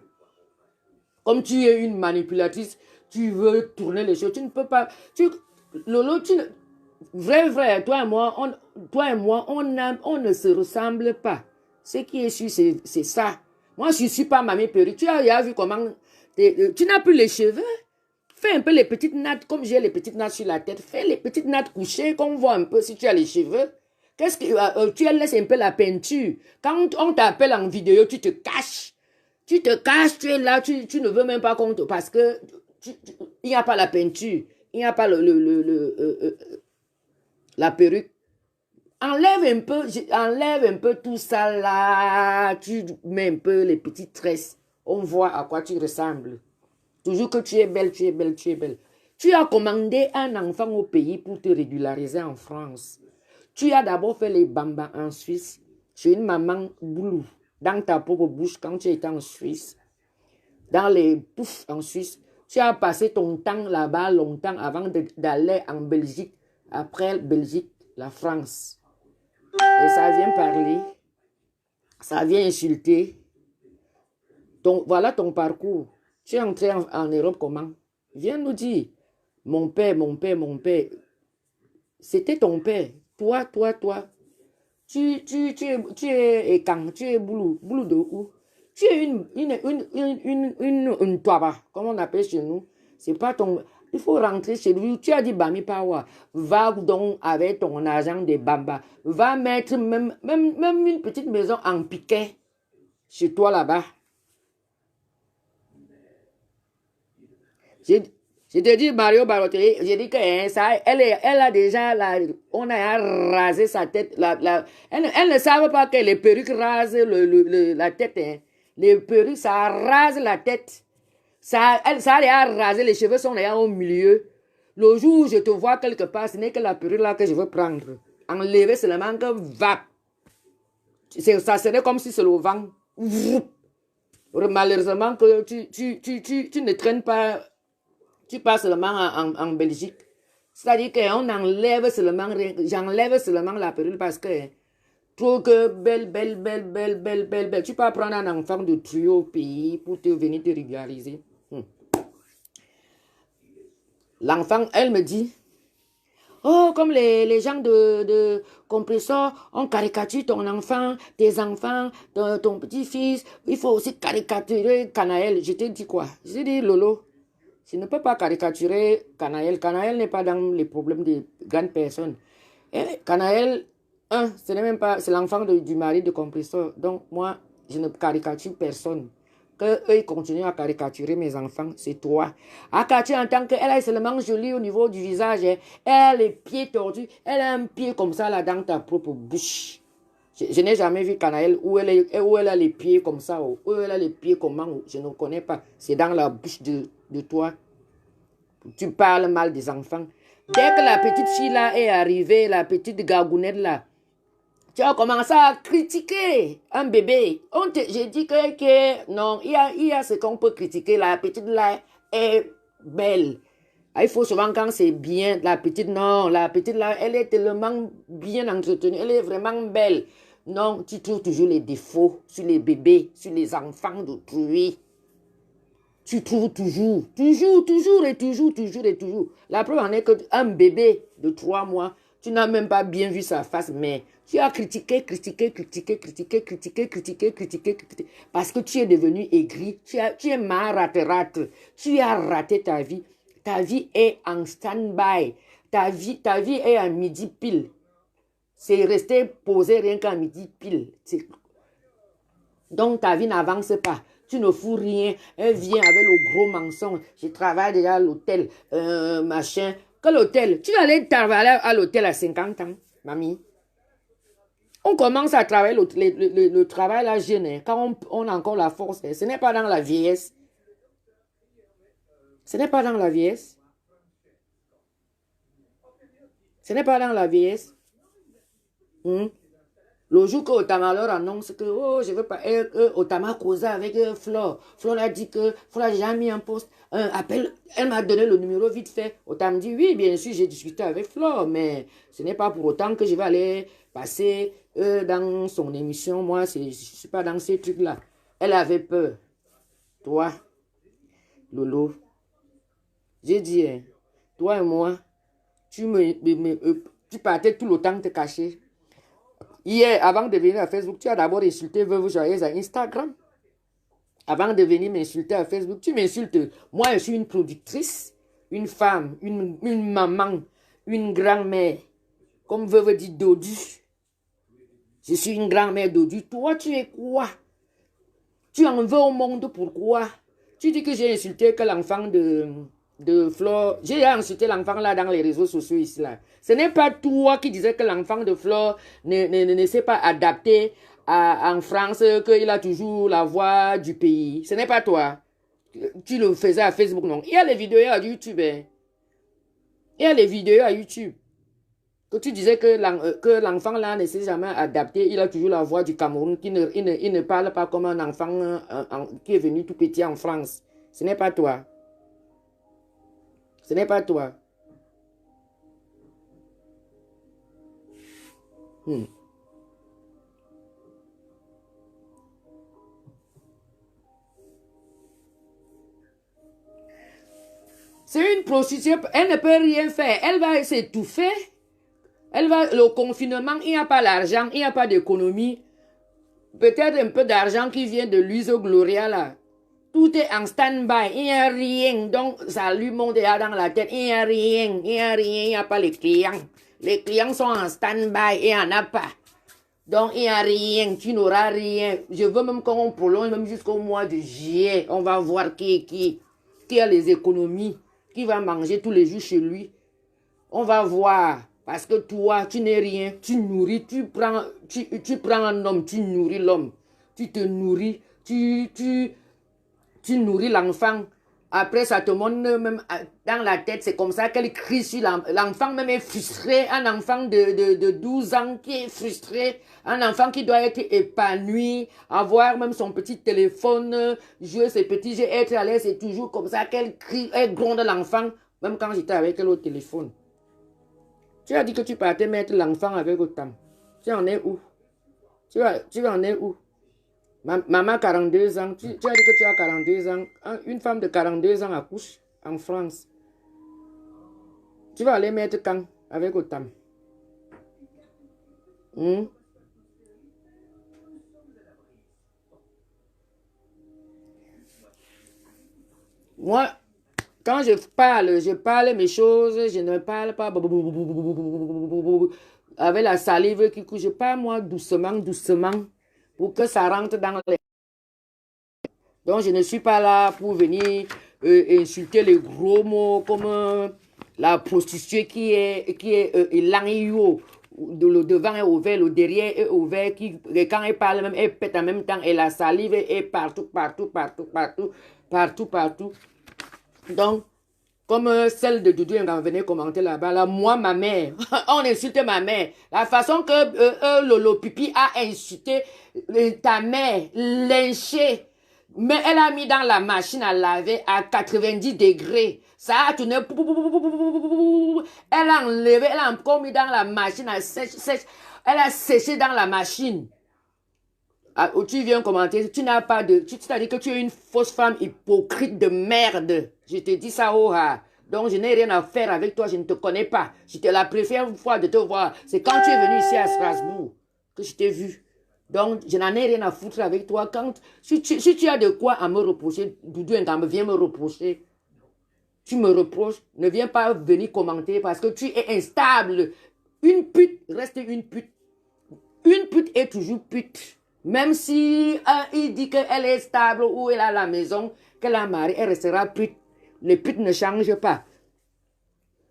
Comme tu es une manipulatrice, tu veux tourner les choses. Tu ne peux pas. Lolo, vrai, toi et moi, on ne se ressemble pas. Ce qui est sûr, c'est ça. Moi, je ne suis pas mamie perruque. Tu as vu comment... Tu n'as plus les cheveux. Fais un peu les petites nattes, comme j'ai les petites nattes sur la tête. Fais les petites nattes couchées, qu'on voit un peu si tu as les cheveux. Qu'est-ce que tu laisses un peu la peinture. Quand on t'appelle en vidéo, tu te caches. Tu te caches, tu es là, tu ne veux même pas compte parce que il n'y a pas la peinture, il n'y a pas la perruque. Enlève un peu tout ça là, tu mets un peu les petites tresses. On voit à quoi tu ressembles. Toujours que tu es belle, tu es belle, tu es belle. Tu as commandé un enfant au pays pour te régulariser en France. Tu as d'abord fait les bambas en Suisse, chez une maman boulou, dans ta propre bouche quand tu étais en Suisse. Dans les poufs en Suisse. Tu as passé ton temps là-bas longtemps avant d'aller en Belgique. Après Belgique, la France. Et ça vient parler. Ça vient insulter. Voilà ton parcours. Tu es entré en Europe comment? Viens nous dire. Mon père. C'était ton père. Toi. Tu es Ekang, tu es Boulou de où? Tu es une toaba, comme on appelle chez nous. C'est pas ton... Il faut rentrer chez lui. Tu as dit Bami Pawa. Va donc avec ton argent de Bamba. Va mettre même une petite maison en piquet chez toi là-bas. Je te dis Mario Balotelli, j'ai dit que ça, elle a déjà, on a rasé sa tête. Elle ne savait pas que les perruques rasent la tête. Hein. Les perruques, ça rase la tête. Ça a rasé, les cheveux sont là au milieu. Le jour où je te vois quelque part, ce n'est que la perruque là que je veux prendre. Enlever seulement que va. Ça serait comme si c'est le vent. Malheureusement que tu ne traînes pas. Tu passes seulement en Belgique. C'est-à-dire qu'on enlève seulement, j'enlève seulement la perruque parce que trop que belle. Tu peux prendre un enfant de trio au pays pour te venir te régulariser. L'enfant, elle me dit, oh, comme les gens de compresseur, on caricature ton enfant, tes enfants, ton petit-fils. Il faut aussi caricaturer Canaël. Je te dis quoi? Je dis Lolo. Je ne peux pas caricaturer Canaël. Canaël n'est pas dans les problèmes des grandes personnes. Et Canaël, ce n'est même pas, c'est l'enfant du mari de compresseur. Donc, moi, je ne caricature personne. Qu'eux, ils continuent à caricaturer mes enfants, c'est toi. Akati, en tant qu'elle est seulement jolie au niveau du visage, elle a les pieds tordus, elle a un pied comme ça là dans ta propre bouche. Je n'ai jamais vu Canaël où elle a les pieds comme ça, où elle a les pieds comment, je ne connais pas. C'est dans la bouche de toi. Tu parles mal des enfants. Dès que la petite fille là est arrivée, la petite gagounette là, tu as commencé à critiquer un bébé. J'ai dit que non, il y a ce qu'on peut critiquer. La petite là est belle. Il faut souvent quand c'est bien, la petite, non, la petite là, elle est tellement bien entretenue, elle est vraiment belle. Non, tu trouves toujours les défauts sur les bébés, sur les enfants d'autrui. Tu trouves toujours. La preuve en est qu'un bébé de 3 mois, tu n'as même pas bien vu sa face, mais tu as critiqué, parce que tu es devenu aigri, tu es marâtre, tu as raté ta vie. Ta vie est en stand-by. Ta vie est à midi pile. C'est resté posé rien qu'à midi pile. Donc ta vie n'avance pas. Tu ne fous rien. Elle vient avec le gros mensonge. Je travaille déjà à l'hôtel, machin. Que l'hôtel? Tu allais travailler à l'hôtel à 50 ans, mamie. On commence à travailler le travail là jeune, hein, quand on a encore la force. Ce n'est pas dans la vieillesse. Ce n'est pas dans la vieillesse. Ce n'est pas dans la vieillesse. Le jour que Otama leur annonce que oh, je veux pas, Otama causa avec Flore. Flore a dit que Flore a déjà mis en poste un appel. Elle m'a donné le numéro vite fait. Otama dit oui, bien sûr, j'ai discuté avec Flore, mais ce n'est pas pour autant que je vais aller passer dans son émission. Moi, je ne suis pas dans ces trucs-là. Elle avait peur. Toi, Lolo, j'ai dit, hein, toi et moi, tu partais tout le temps te cacher. Hier, avant de venir à Facebook, tu as d'abord insulté Veuve Joyeuse à Instagram. Avant de venir m'insulter à Facebook, tu m'insultes. Moi, je suis une productrice, une femme, une maman, une grand-mère. Comme Veuve dit Dodu. Je suis une grand-mère Dodu. Toi, tu es quoi? Tu en veux au monde, pourquoi? Tu dis que j'ai insulté que l'enfant de Flore. J'ai insulté l'enfant là dans les réseaux sociaux ici là. Ce n'est pas toi qui disais que l'enfant de Flore ne s'est pas adapté en France, qu'il a toujours la voix du pays. Ce n'est pas toi. Tu le faisais à Facebook, non. Il y a les vidéos à YouTube. Hein. Il y a les vidéos à YouTube. Que tu disais que l'enfant là ne s'est jamais adapté. Il a toujours la voix du Cameroun. Il ne parle pas comme un enfant qui est venu tout petit en France. Ce n'est pas toi. Ce n'est pas toi. C'est une prostituée. Elle ne peut rien faire. Elle va s'étouffer. Elle va, le confinement, il n'y a pas l'argent, il n'y a pas d'économie. Peut-être un peu d'argent qui vient de l'Uso Gloria là. Tout est en stand-by, il n'y a rien. Donc, ça lui monte dans la tête, il n'y a rien, il n'y a rien, il n'y a pas les clients. Les clients sont en stand-by et il n'y en a pas. Donc, il n'y a rien, tu n'auras rien. Je veux même qu'on prolonge, même jusqu'au mois de juillet. On va voir qui a les économies, qui va manger tous les jours chez lui. On va voir. Parce que toi, tu n'es rien. Tu nourris, tu prends un homme, tu nourris l'homme. Tu te nourris, tu nourris l'enfant. Après, ça te monte même dans la tête. C'est comme ça qu'elle crie sur l'enfant. Même est frustré. Un enfant de 12 ans qui est frustré. Un enfant qui doit être épanoui. Avoir même son petit téléphone. Jouer ses petits jeux. Être à l'aise. C'est toujours comme ça qu'elle crie. Elle gronde l'enfant. Même quand j'étais avec elle au téléphone. Tu as dit que tu partais mettre l'enfant avec autant. Tu en es où? Tu en es où? Maman, 42 ans. Tu as dit que tu as 42 ans. Une femme de 42 ans accouche en France. Tu vas aller mettre quand avec autant? Moi, quand je parle mes choses, je ne parle pas avec la salive qui coule. Je parle moi doucement pour que ça rentre dans les... Donc, je ne suis pas là pour venir insulter les gros mots comme la prostituée qui est l'angio. Le devant est ouvert, le derrière est ouvert. Quand elle parle, même, elle pète en même temps. Et la salive est partout. Donc, comme celle de Doudou quand venait commenter là-bas, là, moi, ma mère, on insulte ma mère. La façon que Lolo Pipi a insulté ta mère, lynché. Mais elle a mis dans la machine à laver à 90 degrés. Ça a tourné. Elle a enlevé, elle a encore mis dans la machine à sèche. Elle a séché dans la machine. Ah, tu viens commenter, tu n'as pas de... Tu t'as dit que tu es une fausse femme hypocrite de merde. Je te dis ça, oh ah. Donc, je n'ai rien à faire avec toi, je ne te connais pas. C'était la première fois de te voir. C'est quand tu es venu ici à Strasbourg que je t'ai vu. Donc, je n'en ai rien à foutre avec toi. Si tu as de quoi à me reprocher, Doudou Ngam, viens me reprocher. Tu me reproches, ne viens pas venir commenter parce que tu es instable. Une pute reste une pute. Une pute est toujours pute. Même si il dit qu'elle est stable ou elle a la maison, qu'elle a marié, elle restera pute. Les putes ne changent pas.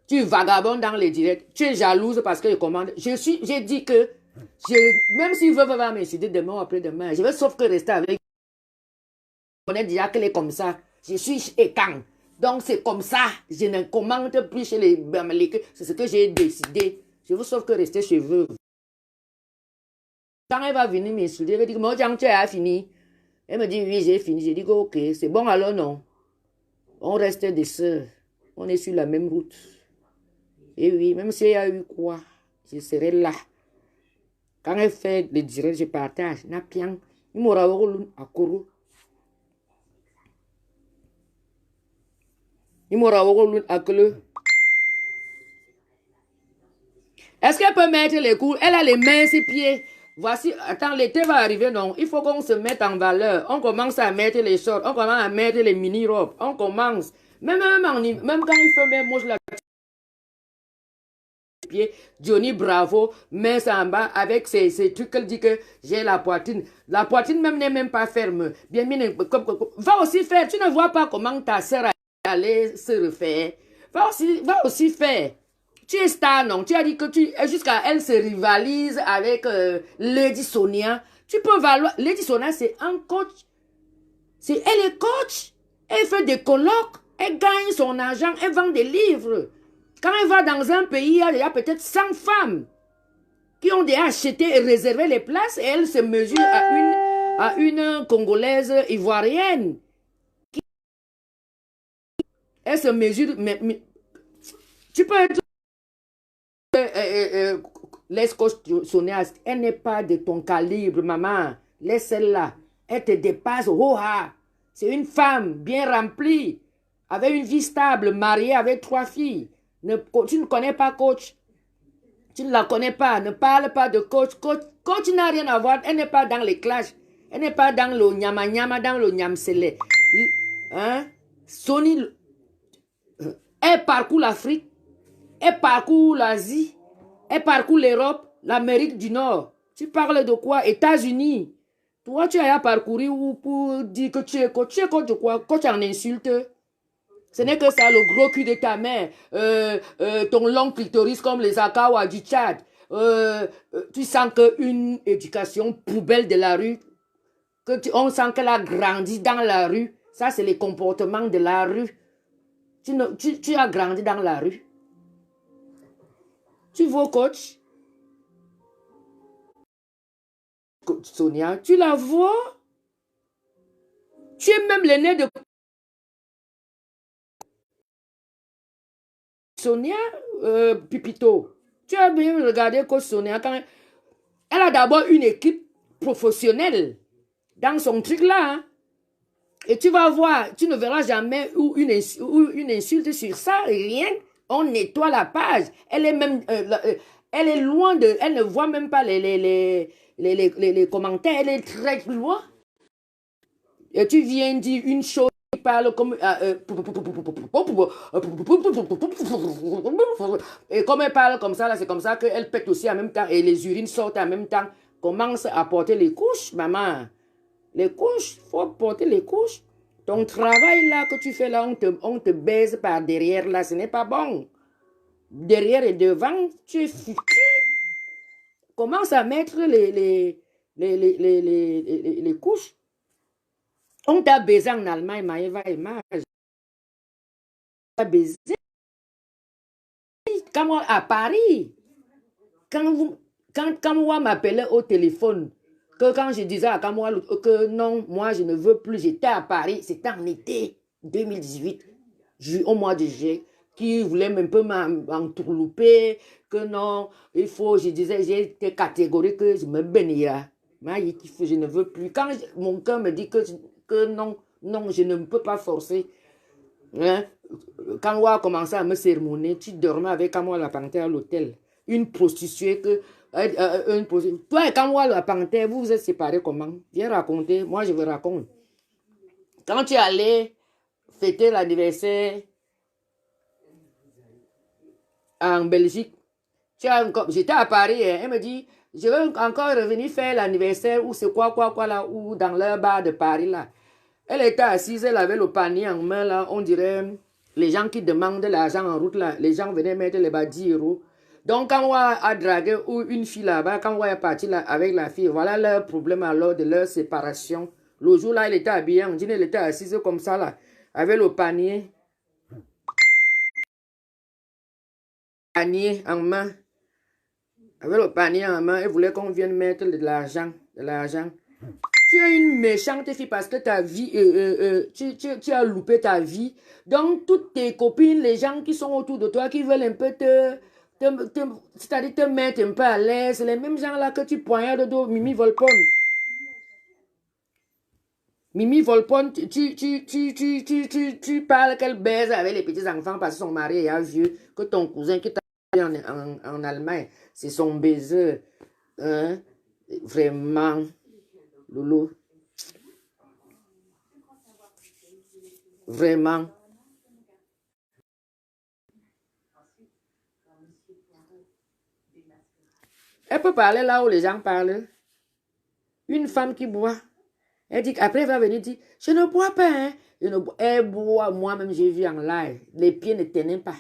Tu vagabondes dans les directs. Tu es jalouse parce que je commande. J'ai dit que, même s'il veut m'insulter demain ou après-demain, je vais sauf que rester avec. Je connais déjà qu'elle est comme ça. Je suis écan. Donc c'est comme ça. Je ne commande plus chez les Bamaliques. C'est ce que j'ai décidé. Je veux sauf que rester chez vous. Quand elle va venir m'insulter, elle va dire, moi, tu as fini. Elle me dit, oui, j'ai fini. J'ai dit, ok, c'est bon, alors non. On reste des sœurs. On est sur la même route. Et oui, même s'il y a eu quoi, je serai là. Quand elle fait le direct, je partage. Napian, il m'aura à Kourou. Il m'aura à Kourou. Est-ce qu'elle peut mettre les coups? Elle a les mains sur pieds. Voici, attends, l'été va arriver, non? Il faut qu'on se mette en valeur. On commence à mettre les shorts, on commence à mettre les mini-robes. On commence. Même quand il fait même moi, je la pied, Johnny Bravo, main en bas, avec ces trucs qu'elle dit que j'ai la poitrine. La poitrine même n'est même pas ferme. Bien, va aussi faire. Tu ne vois pas comment ta sœur allait se refaire. Va aussi faire. Tu es star, non? Tu as dit que jusqu'à elle se rivalise avec Lady Sonia. Tu peux valoir. Lady Sonia, c'est un coach. Elle est coach. Elle fait des colloques. Elle gagne son argent. Elle vend des livres. Quand elle va dans un pays, il y a peut-être 100 femmes qui ont déjà acheté et réservé les places et elle se mesure à une Congolaise ivoirienne. Elle se mesure. Mais tu peux être. Laisse-coach Sonia, elle n'est pas de ton calibre, maman. Laisse celle-là. Elle te dépasse. Oh, ah. C'est une femme bien remplie, avec une vie stable, mariée avec 3 filles. Tu ne connais pas coach. Tu ne la connais pas. Ne parle pas de coach. Coach n'a rien à voir. Elle n'est pas dans les clashs. Elle n'est pas dans le nyama nyama, dans le nyamsele. Hein? Sony, elle parcourt l'Afrique. Elle parcourt l'Asie. Elle parcourt l'Europe, l'Amérique du Nord. Tu parles de quoi? États-Unis. Toi, tu as parcouru pour dire que tu es coach. Tu es coach de quoi? Coach en insulte. Ce n'est que ça, le gros cul de ta mère. Ton long clitoris comme les Akawa du Tchad. Tu sens qu'une éducation poubelle de la rue, on sent qu'elle a grandi dans la rue. Ça, c'est les comportements de la rue. Tu as grandi dans la rue. Tu vois, coach Sonia, tu la vois? Tu es même l'aîné de Sonia Pipito. Tu as bien regardé coach Sonia quand elle a d'abord une équipe professionnelle dans son truc là. Hein? Et tu vas voir, tu ne verras jamais une insulte sur ça, rien. On nettoie la page. Elle est même, elle est loin de, elle ne voit même pas les commentaires. Elle est très loin. Et tu viens dire une chose qui parle comme, et comme elle parle comme ça, là, c'est comme ça qu'elle pète aussi en même temps et les urines sortent en même temps. Commence à porter les couches, maman. Les couches, il faut porter les couches. Ton travail là que tu fais là, on te baise par derrière là, ce n'est pas bon. Derrière et devant, tu es foutu. Commence à mettre les couches. On t'a baisé en Allemagne, Maëva et Mage. On t'a baisé. Quand moi, à Paris, quand moi m'appelait au téléphone, que quand je disais à Kamoa que non, moi je ne veux plus, j'étais à Paris, c'était en été 2018, au mois de juillet, qui voulait un peu m'entourlouper, que non, il faut, je disais, j'étais catégorique, que je me bénirais. Je ne veux plus. Quand mon cœur me dit que non, non, je ne peux pas forcer. Hein? Quand on a commencé à me sermonner, tu dormais avec Kamoa la panthère à l'hôtel. Une prostituée que... Toi et Kamoa la panthère, vous vous êtes séparés comment? Viens raconter, moi je vous raconte. Quand tu es allé fêter l'anniversaire en Belgique, j'étais à Paris, hein, elle me dit, je veux encore revenir faire l'anniversaire ou c'est quoi là, ou dans leur bar de Paris là. Elle était assise, elle avait le panier en main là, on dirait les gens qui demandent de l'argent en route là, les gens venaient mettre les bas 10 euros. Donc quand on a dragué une fille là-bas, quand on est parti là avec la fille, voilà leur problème alors de leur séparation. Le jour là, elle était habillée, on dirait elle était assise comme ça là, avec le panier en main. Avec le panier en main, elle voulait qu'on vienne mettre de l'argent, Tu es une méchante fille parce que ta vie, tu as loupé ta vie. Donc, toutes tes copines, les gens qui sont autour de toi, qui veulent un peu c'est-à-dire te mettre un peu à l'aise, les mêmes gens là que tu poignardes de dos, Mimi Volpone. Mimi Volpone, tu parles qu'elle baise avec les petits enfants parce que son mari est vieux, que ton cousin qui t'a en Allemagne, c'est son baiser. Hein? Vraiment, Loulou. Vraiment. Elle peut parler là où les gens parlent. Une femme qui boit. Elle dit qu'après elle va venir dire, je ne bois pas. Hein? Elle boit, moi-même j'ai vu en live. Les pieds ne tenaient pas.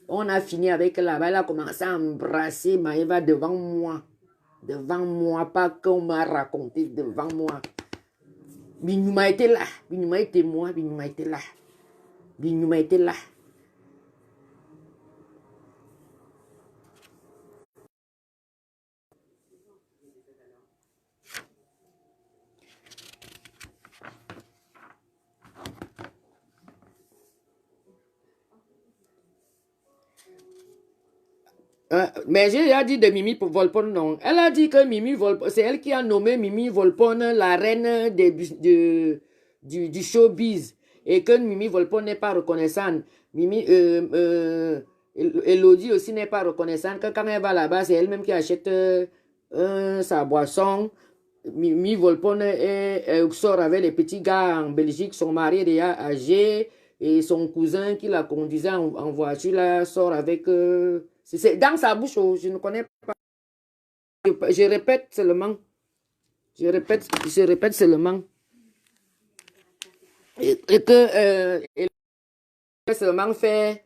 On a fini avec elle. Elle a commencé à embrasser Maëva devant moi. Devant moi, pas qu'on m'a raconté, devant moi. Binouma était là. Binouma était moi. Binouma était là. Binouma était là. Mais j'ai déjà dit de Mimi Volpone, non. Elle a dit que Mimi Volpone, c'est elle qui a nommé Mimi Volpone la reine du showbiz. Et que Mimi Volpone n'est pas reconnaissante. Elodie aussi n'est pas reconnaissante que quand elle va là-bas, c'est elle-même qui achète sa boisson. Mi Volpone sort avec les petits gars en Belgique. Son mari est déjà âgé. Et son cousin qui la conduisait en voiture là, sort avec... c'est dans sa bouche, oh, je ne connais pas. Je répète seulement. Je répète seulement. Et que elle seulement fait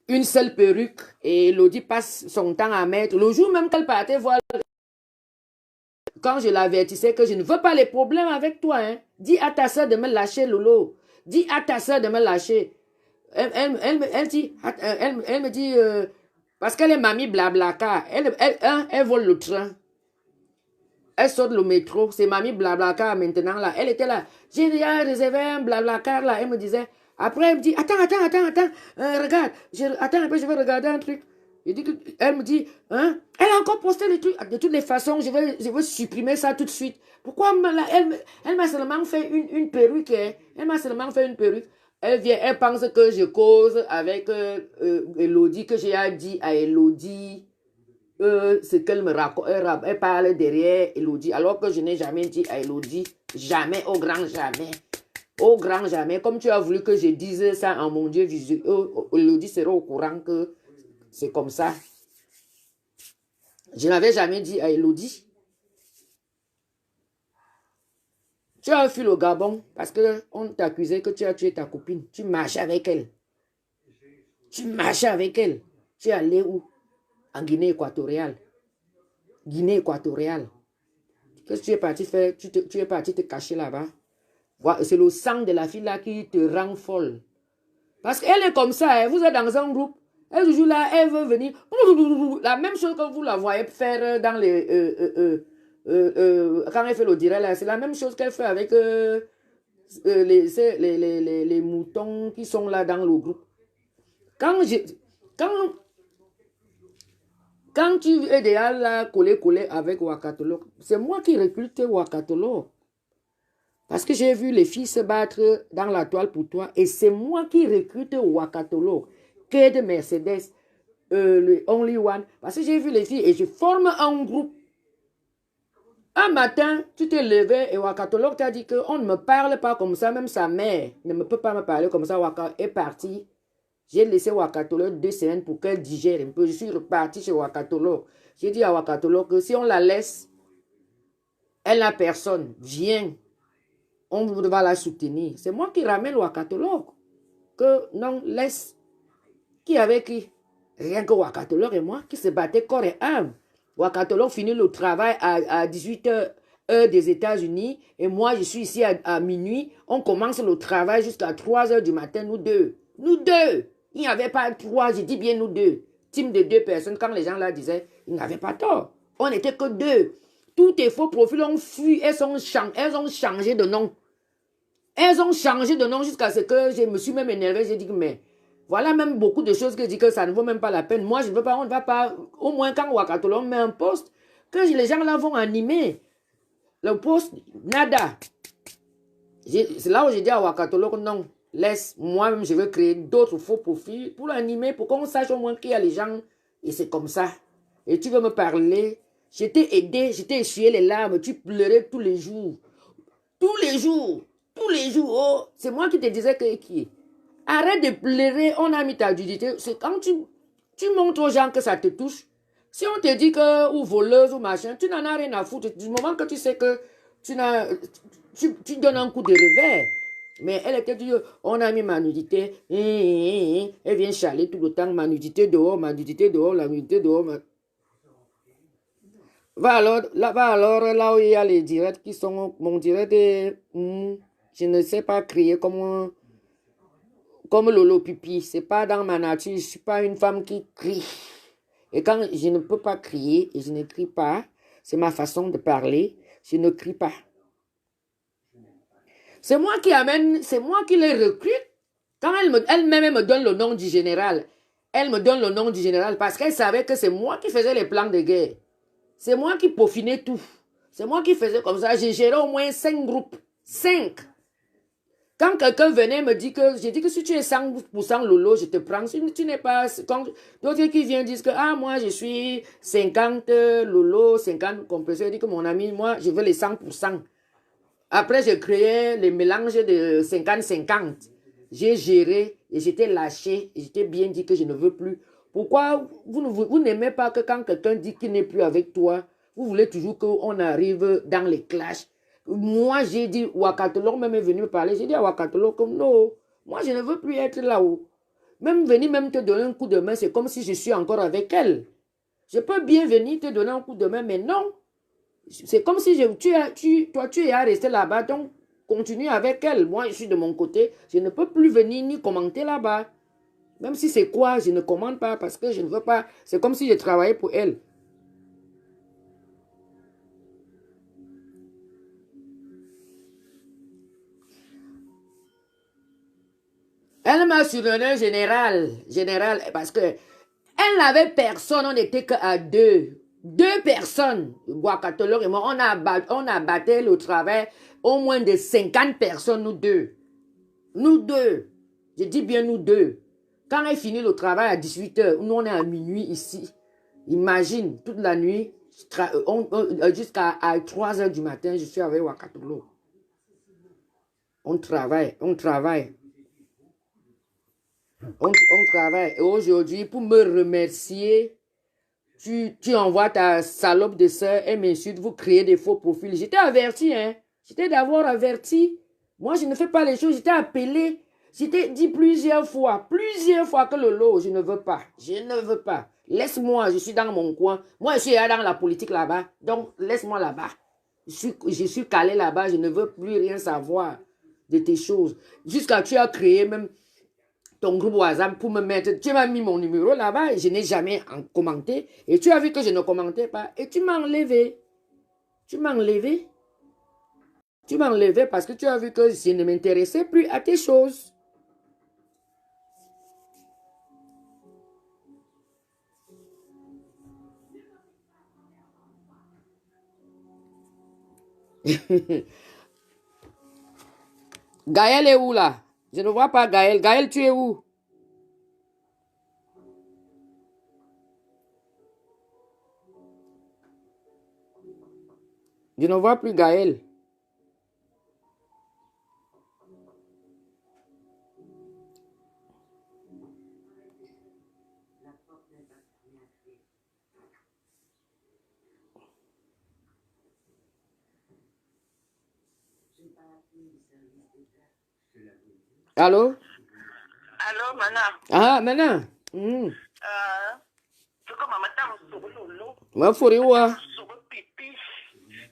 une seule perruque et Elodie passe son temps à mettre. Le jour même qu'elle partait voir, quand je l'avertissais que je ne veux pas les problèmes avec toi, hein. Dis à ta soeur de me lâcher, Lolo. Dis à ta soeur de me lâcher. Elle me dit, parce qu'elle est mamie blablacar, elle vole le train. Elle sort le métro, c'est mamie blablacar maintenant là. Elle était là. J'ai déjà réservé un blablacar là. Elle me disait, après elle me dit, attends, regarde, attends un peu, je vais regarder un truc. Elle me dit, hein, elle a encore posté le truc. De toutes les façons, je vais supprimer ça tout de suite. Pourquoi elle m'a seulement fait une perruque, hein? Elle m'a seulement fait une perruque. Elle vient, elle pense que je cause avec Elodie, que j'ai dit à Elodie ce qu'elle me raconte. Elle parle derrière Elodie, alors que je n'ai jamais dit à Elodie, jamais, au grand jamais. Au grand jamais. Comme tu as voulu que je dise ça en mon Dieu, Elodie sera au courant que c'est comme ça. Je n'avais jamais dit à Elodie. Tu as fui le Gabon parce qu'on t'accusait que tu as tué ta copine. Tu marchais avec elle. Tu marchais avec elle. Tu es allé où? En Guinée équatoriale. Guinée équatoriale. Qu'est-ce que tu es parti faire? Tu es parti te cacher là-bas. C'est le sang de la fille là qui te rend folle. Parce qu'elle est comme ça. Hein. Vous êtes dans un groupe. Elle toujours là, elle veut venir. La même chose que vous la voyez faire dans les... quand elle fait le direct là, c'est la même chose qu'elle fait avec les moutons qui sont là dans le groupe. Quand tu es déjà là collé avec Wakatolo, c'est moi qui recrute Wakatolo. Parce que j'ai vu les filles se battre dans la toile pour toi et c'est moi qui recrute Wakatolo. Kate Mercedes, le Only One. Parce que j'ai vu les filles et je forme un groupe. Un matin, tu t'es levé et Wakatolo t'a dit qu'on ne me parle pas comme ça, même sa mère ne me peut pas me parler comme ça. Waka est parti. J'ai laissé Wakatolo 2 semaines pour qu'elle digère un peu. Je suis reparti chez Wakatolo. J'ai dit à Wakatolo que si on la laisse, elle n'a personne. Viens, on va la soutenir. C'est moi qui ramène Wakatolo. Que non, laisse. Qui avec qui? Rien que Wakatolo et moi qui se battaient corps et âme. Wakatolo finit le travail à 18h heure des États-Unis et moi je suis ici à minuit. On commence le travail jusqu'à 3h du matin, nous deux. Nous deux. Il n'y avait pas 3, je dis bien nous deux. Team de 2 personnes, quand les gens là disaient, ils n'avaient pas tort. On n'était que 2. Tous tes faux profils ont fui, elles ont changé de nom. Elles ont changé de nom jusqu'à ce que je me suis même énervé. J'ai dit, mais voilà même beaucoup de choses que je dis que ça ne vaut même pas la peine. Moi, je ne veux pas, on ne va pas, au moins quand Wakatolo met un post, que les gens là vont animer. Le post, nada. C'est là où j'ai dit à Wakatolo que non, laisse, moi-même, je vais créer d'autres faux profils pour animer, pour qu'on sache au moins qu'il y a les gens. Et c'est comme ça. Et tu veux me parler, je t'ai aidé, je t'ai essuyé les larmes, tu pleurais tous les jours. Tous les jours. Tous les jours. Oh, c'est moi qui te disais que qui est. Arrête de pleurer, on a mis ta dudité. C'est quand tu montres aux gens que ça te touche. Si on te dit que, ou voleuse, ou machin, tu n'en as rien à foutre. Du moment que tu sais que tu donnes un coup de revers. Mais elle était dit, on a mis ma nudité. Elle vient chialer tout le temps, ma nudité dehors, la nudité dehors. Va alors là où il y a les directs qui sont, mon direct est, je ne sais pas crier comme Lolo Pipi. C'est pas dans ma nature, je suis pas une femme qui crie. Et quand je ne peux pas crier et je ne crie pas, c'est ma façon de parler, je ne crie pas. C'est moi qui les recrute. Quand elle-même me donne le nom du général, elle me donne le nom du général parce qu'elle savait que c'est moi qui faisais les plans de guerre. C'est moi qui peaufinais tout. C'est moi qui faisais comme ça. J'ai géré au moins 5 groupes. 5. Quand quelqu'un venait me dire que, j'ai dit que si tu es 100% Lolo, je te prends. Si tu n'es pas, quand d'autres qui viennent disent que, ah, moi, je suis 50 Lolo, 50 compresseurs, je dis que mon ami, moi, je veux les 100%. Après, j'ai créé les mélanges de 50-50. J'ai géré et j'étais lâché. Et j'étais bien dit que je ne veux plus. Pourquoi vous n'aimez pas que quand quelqu'un dit qu'il n'est plus avec toi, vous voulez toujours qu'on arrive dans les clashs? Moi, j'ai dit, Wakatolo même est venu me parler. J'ai dit à Wakatolo comme non, moi, je ne veux plus être là-haut. Même venir même te donner un coup de main, c'est comme si je suis encore avec elle. Je peux bien venir te donner un coup de main, mais non. C'est comme si toi, tu es à rester là-bas, donc continue avec elle. Moi, je suis de mon côté. Je ne peux plus venir ni commenter là-bas. Même si c'est quoi, je ne commente pas parce que je ne veux pas. C'est comme si je travaillais pour elle. Elle m'a surnommé général, parce que elle n'avait personne, on n'était qu'à deux. Deux personnes, Guacatolo et moi, on a battu le travail au moins de 50 personnes, nous deux. Nous deux. Je dis bien nous deux. Quand elle finit le travail à 18h, nous on est à minuit ici. Imagine, toute la nuit, jusqu'à 3h du matin, je suis avec Wakatolo. On travaille. On travaille. Et aujourd'hui, pour me remercier, tu envoies ta salope de soeur, elle m'insulte, vous créez des faux profils. J'étais averti, hein. J'étais d'abord averti. Moi, je ne fais pas les choses. J'étais appelé. J'étais dit plusieurs fois que Lolo, je ne veux pas. Je ne veux pas. Laisse-moi, je suis dans mon coin. Moi, je suis dans la politique là-bas. Donc, laisse-moi là-bas. Je suis calé là-bas. Je ne veux plus rien savoir de tes choses. Jusqu'à tu as créé même ton groupe WhatsApp pour me mettre. Tu m'as mis mon numéro là-bas et je n'ai jamais commenté. Et tu as vu que je ne commentais pas. Et tu m'as enlevé. Tu m'as enlevé. Tu m'as enlevé parce que tu as vu que je ne m'intéressais plus à tes choses. Gaël est où là? Je ne vois pas Gaël. Gaël, tu es où? Je ne vois plus Gaël. Allô? Allô, Mana. Ah, maintenant. C'est comme un matin, sur Lolo. Ma fourrure, ouais. Sur pipi.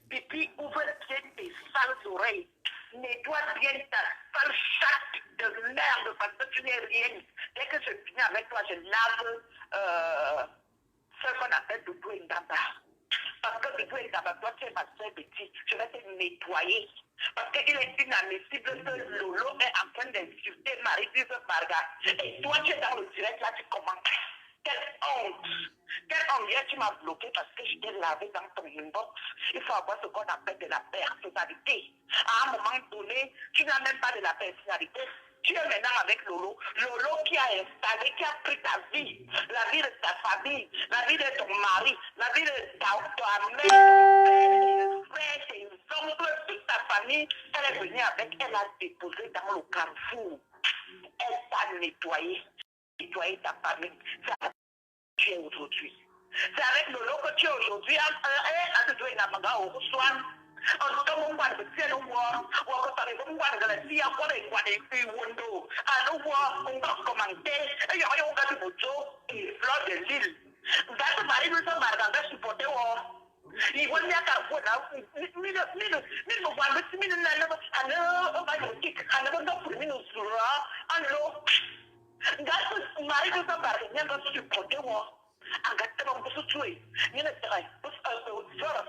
Pipi, ouvre bien tes sales oreilles. Nettoie bien ta sale chatte de merde parce que tu n'es rien. Dès que je finis avec toi, je lave ce qu'on appelle Doudou Ndaba. Parce que Doudou Ndaba, toi, tu es ma soeur Betty. Je vais te nettoyer. Parce qu'il est inadmissible que Lolo est en train d'insulter Marie-Lise Barga. Et toi, tu es dans le direct, là, tu commentes. Quelle honte! Quelle honte! Hier, tu m'as bloqué parce que je t'ai lavé dans ton inbox. Il faut avoir ce qu'on appelle de la personnalité. À un moment donné, tu n'as même pas de la personnalité. Tu es maintenant avec Lolo. Lolo qui a installé, qui a pris ta vie, la vie de ta famille, la vie de ton mari, la vie de ta mère, ton père, tes frères, tes oncles, toute ta famille. Elle est venue avec, elle a déposé dans le carrefour. Elle t'a nettoyé. Nettoyer ta famille. C'est avec tu es aujourd'hui. C'est avec Lolo que tu es aujourd'hui. Agatha Busutui, Yinatai, Sora,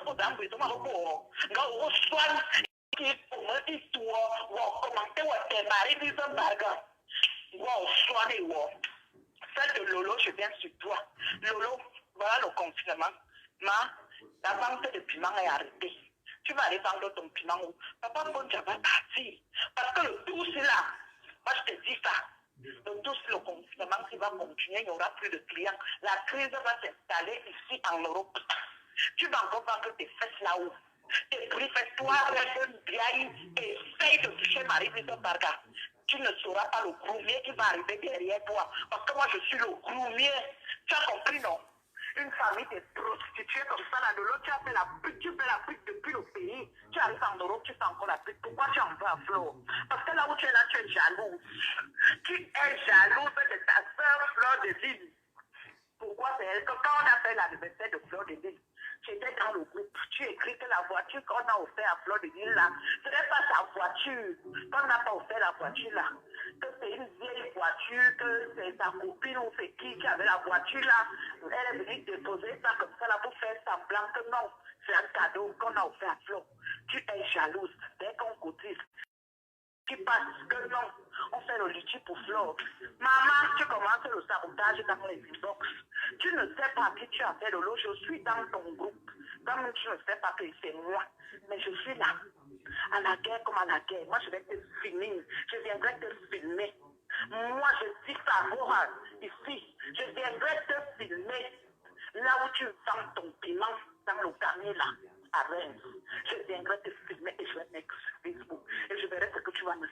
celle de Lolo, je viens sur toi. Lolo, voilà le confinement. La vente de piment est arrêtée. Tu vas aller vendre ton piment où? Papa Poncha va partir. Parce que le tout, c'est là. Moi, je te dis ça. Le tout, c'est le confinement qui va continuer. Il n'y aura plus de clients. La crise va s'installer ici en Europe. Tu vas encore vendre tes fesses là-haut. Tes prix, fais-toi, essaye de toucher Marie-Lise Barga. Tu ne sauras pas le groumier qui va arriver derrière toi. Parce que moi, je suis le groumier. Tu as compris, non? Une famille de prostituées comme ça, là, de l'autre, tu as fait la pute, tu fais la pute depuis le pays. Tu arrives en Europe, tu fais encore la pute. Pourquoi tu en veux à Flo? Parce que là où tu es là, tu es jalouse. Tu es jalouse de ta soeur Fleur de Lille. Pourquoi c'est elle que quand on a fait l'anniversaire de Fleur de Lille, j'étais dans le groupe, tu écris que la voiture qu'on a offert à Fleur de Lille là, ce n'est pas sa voiture, qu'on n'a pas offert la voiture là, que c'est une vieille voiture, que c'est sa copine ou c'est qui avait la voiture là, elle est venue déposer ça comme ça là pour faire semblant que non, c'est un cadeau qu'on a offert à Fleur. Tu es jalouse, dès qu'on cotise. Qui passe que non, on fait le litige pour Flore. Maman, tu commences le sabotage dans les inbox. Tu ne sais pas à qui tu as fait le lot. Je suis dans ton groupe. Comme tu ne sais pas que c'est moi. Mais je suis là. À la guerre comme à la guerre. Moi, je vais te finir. Je viendrai te filmer. Moi, je dis ça, Mohan, ici. Je viendrai te filmer. Là où tu vends ton piment, dans le carnet là, à Rennes. Je viendrai te filmer et je vais mettre sur Facebook. Et je verrai ce que tu vas me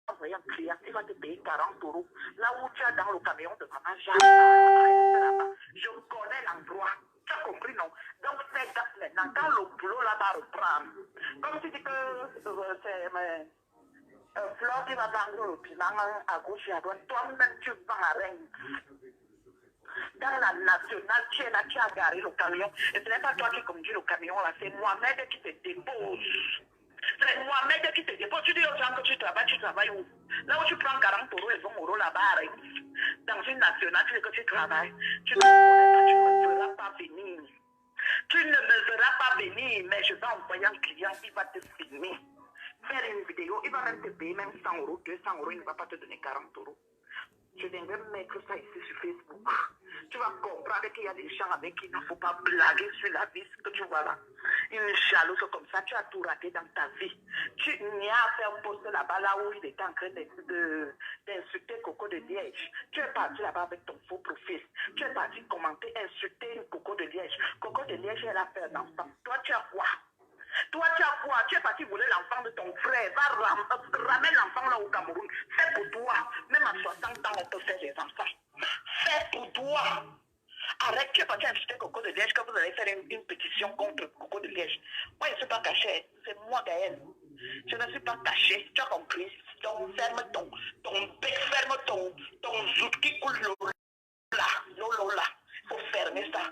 envoyer un client, il va te payer 40 €. Là où tu as dans le camion de maman, je connais l'endroit. Tu as compris, non? Donc, fais gaffe maintenant. Quand le boulot là-bas reprend, comme tu dis que c'est Flore qui va vendre le piment à gauche et à droite, toi-même tu vends à Rennes. Dans la nationale, tu es là, tu as garé le camion. Et ce n'est pas toi qui conduis le camion là, c'est Mohamed qui te dépose. C'est Mohamed qui te dépose. Tu dis aux gens que tu travailles où? Là où tu prends 40 € et 20 € là-bas, dans une nationale, tu dis que tu travailles. Tu ne me connais pas, tu ne me verras pas venir. Tu ne me verras pas venir, mais je vais envoyer un client qui va te filmer. Faire une vidéo, il va même te payer même 100 €, 200 €, il ne va pas te donner 40 €. Je viendrai mettre ça ici sur Facebook. Tu vas comprendre qu'il y a des gens avec qui il ne faut pas blaguer sur la vie que tu vois là. Une jalouse comme ça, tu as tout raté dans ta vie. Tu n'y as fait un post là-bas, là où il était en train d'insulter Coco de Liège. Tu es parti là-bas avec ton faux profil. Tu es parti commenter, insulter Coco de Liège. Coco de Liège, elle a fait un enfant. Toi, tu as quoi? Toi, tu as quoi? Tu es parti voler l'enfant de ton frère. Va ramène l'enfant là au Cameroun. Fais pour toi. Même à 60 ans, on peut faire des enfants. Fais pour toi. Arrête, tu es parti insulter Coco de Liège que vous allez faire une pétition contre Coco de Liège. Moi, je ne suis pas caché. C'est moi, Gaël. Je ne suis pas caché. Tu as compris? Donc, ferme ton bec, ferme ton zout qui coule là. Là. Il faut fermer ça.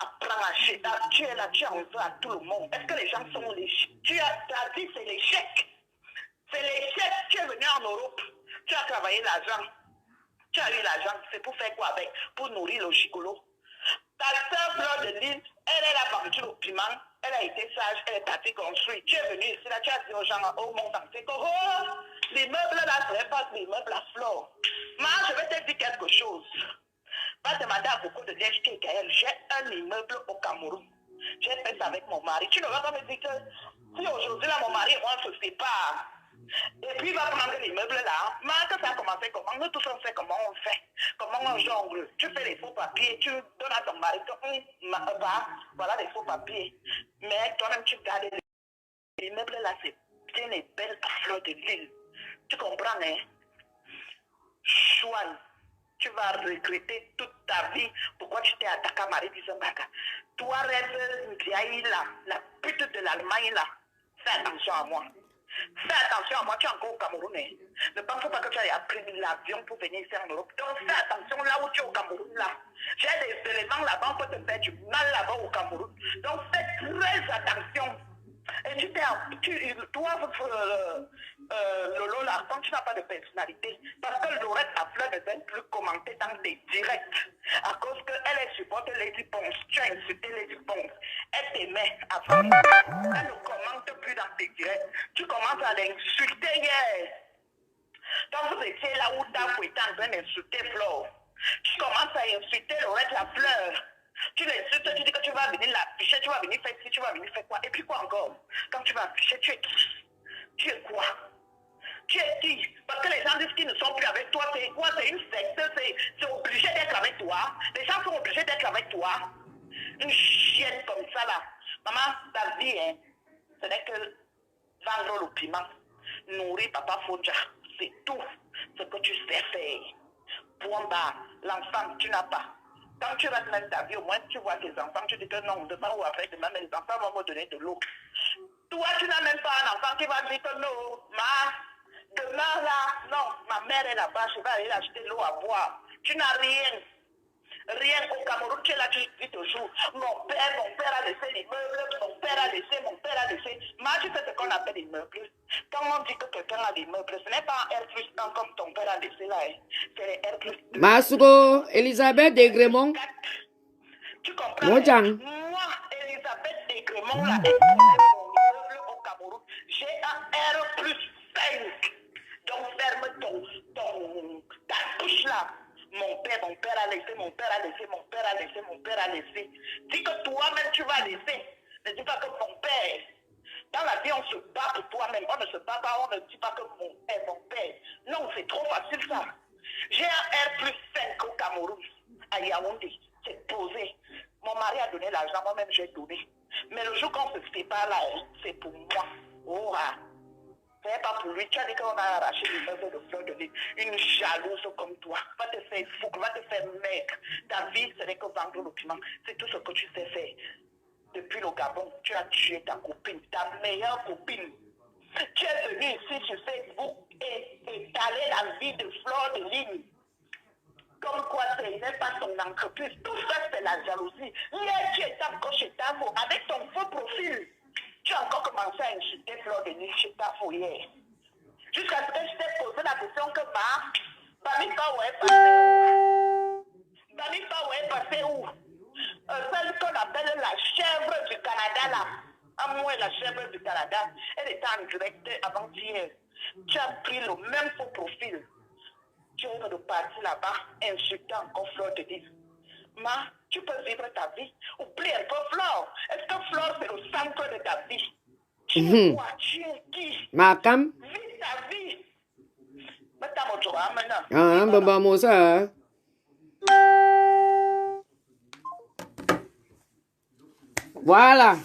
Apprends à acheter. Tu es là, tu en veux à tout le monde. Est-ce que les gens sont léchés? Tu as dit, c'est l'échec. C'est l'échec. Tu es venu en Europe. Tu as travaillé l'argent. Tu as eu l'argent. C'est pour faire quoi avec? Pour nourrir le gigolo. Ta soeur Fleur de Lille, elle a vendu le piment. Elle a été sage. Elle est partie construire. Tu es venu ici, là, tu as dit aux gens, oh mon sang, c'est que, oh, l'immeuble là, ce n'est pas l'immeuble à Flore. Moi, je vais te dire quelque chose. Va demander à beaucoup de Liège qui est Gaël. J'ai un immeuble au Cameroun. J'ai fait ça avec mon mari. Tu ne vas pas me dire que si aujourd'hui là mon mari et moi on se sépare, et puis il va prendre l'immeuble là. Mais que ça a commencé comment? Nous tous on sait comment on fait. Comment on jongle. Tu fais les faux papiers, tu donnes à ton mari que voilà les faux papiers. Mais toi-même tu gardes l'immeuble là, c'est bien et belle à Fleur de Lille. Tu comprends, hein? Chouane. Tu vas regretter toute ta vie pourquoi tu t'es attaqué à Marie-Lise Barga. Toi, rêve Ndiaye là, la pute de l'Allemagne là, fais attention à moi. Fais attention à moi, tu es encore au Cameroun. Hein. Ne pense pas que tu as pris l'avion pour venir ici en Europe. Donc fais attention là où tu es au Cameroun là. J'ai des éléments là-bas, on peut te faire du mal là-bas au Cameroun. Donc fais très attention. Et toi, Lolo, là, quand tu n'as pas de personnalité, parce que Lorette a fleur ne veut plus commenter dans des directs, à cause qu'elle supporte Lady Ponce. Tu as insulté Lady Ponce. Elle t'aimait avant. Elle ne commente plus dans tes directs. Tu commences à l'insulter hier. Quand vous étiez là où Dafou était en train d'insulter Flore, tu commences à insulter Lorette la fleur. Tu l'insultes, tu dis que tu vas venir l'afficher, tu vas venir faire ci, tu vas venir faire quoi. Et puis quoi encore? Quand tu vas afficher, tu es qui? Tu es quoi? Tu es qui? Parce que les gens disent qu'ils ne sont plus avec toi. C'est quoi? C'est une secte. C'est obligé d'être avec toi. Les gens sont obligés d'être avec toi. Une chienne comme ça là. Maman, ta vie, hein, ce n'est que vendre le piment. Nourrir papa Fonja. C'est tout ce que tu sais faire. Point barre. L'enfant, tu n'as pas. Quand tu restes même ta vie, au moins tu vois tes enfants, tu dis que non, demain ou après demain, mes enfants vont me donner de l'eau. Toi, tu n'as même pas un enfant qui va dire que non, demain là, non, ma mère est là-bas, je vais aller acheter l'eau à boire. Tu n'as rien. Rien au Cameroun, tu es là, tu dis toujours, mon père a laissé l'immeuble, mon père a laissé. Moi, tu sais ce qu'on appelle l'immeuble. Quand on dit que quelqu'un a l'immeuble, ce n'est pas un R+1 comme ton père a laissé là, hein. C'est les R+2. Masuko, Elisabeth Desgrémont. Tu comprends? Moi, Elisabeth Desgrémont, là, elle connaît mon immeuble au Cameroun. J'ai un R+5. Donc, ferme ta bouche là. Mon père a laissé. Dis que toi-même tu vas laisser. Ne dis pas que mon père. Dans la vie, on se bat pour toi-même. On ne se bat pas, on ne dit pas que mon père. Non, c'est trop facile ça. J'ai un R+5 au Cameroun, à Yaoundé. C'est posé. Mon mari a donné l'argent, moi-même j'ai donné. Mais le jour qu'on se sépare là, c'est pour moi. Oh, ah. C'est pas pour lui. Tu as dit qu'on a arraché l'immeuble de Fleur de Lys. Une jalouse comme toi. Va te faire fou, va te faire maigre. Ta vie, ce n'est que vendre le piment. C'est tout ce que tu sais faire. Depuis le Gabon, tu as tué ta copine, ta meilleure copine. Tu es venu ici sur Facebook et étaler la vie de Fleur de Lys. Comme quoi, ce n'est pas ton entreprise. Tout ça, c'est la jalousie. Hier, tu étais encore chez ta faux, avec ton faux profil. Tu as encore commencé à insulter Fleur de Lys chez ta faux hier. Jusqu'à ce que je t'ai posé la question que Bami Bao est passé où? Celle qu'on appelle la chèvre du Canada là. À moi, la chèvre du Canada, elle était en direct avant-hier. Tu as pris le même faux profil. Tu es de partir là-bas, insultant encore Fleur de Lys. Tu peux vivre ta vie. Oublie un peu Flore. Est-ce que Flore, c'est le centre de ta vie? Tu es quoi? Tu es qui? Makam. Vis ta vie. Mais t'as mon droit maintenant. Ah, baba Mosa. Voilà.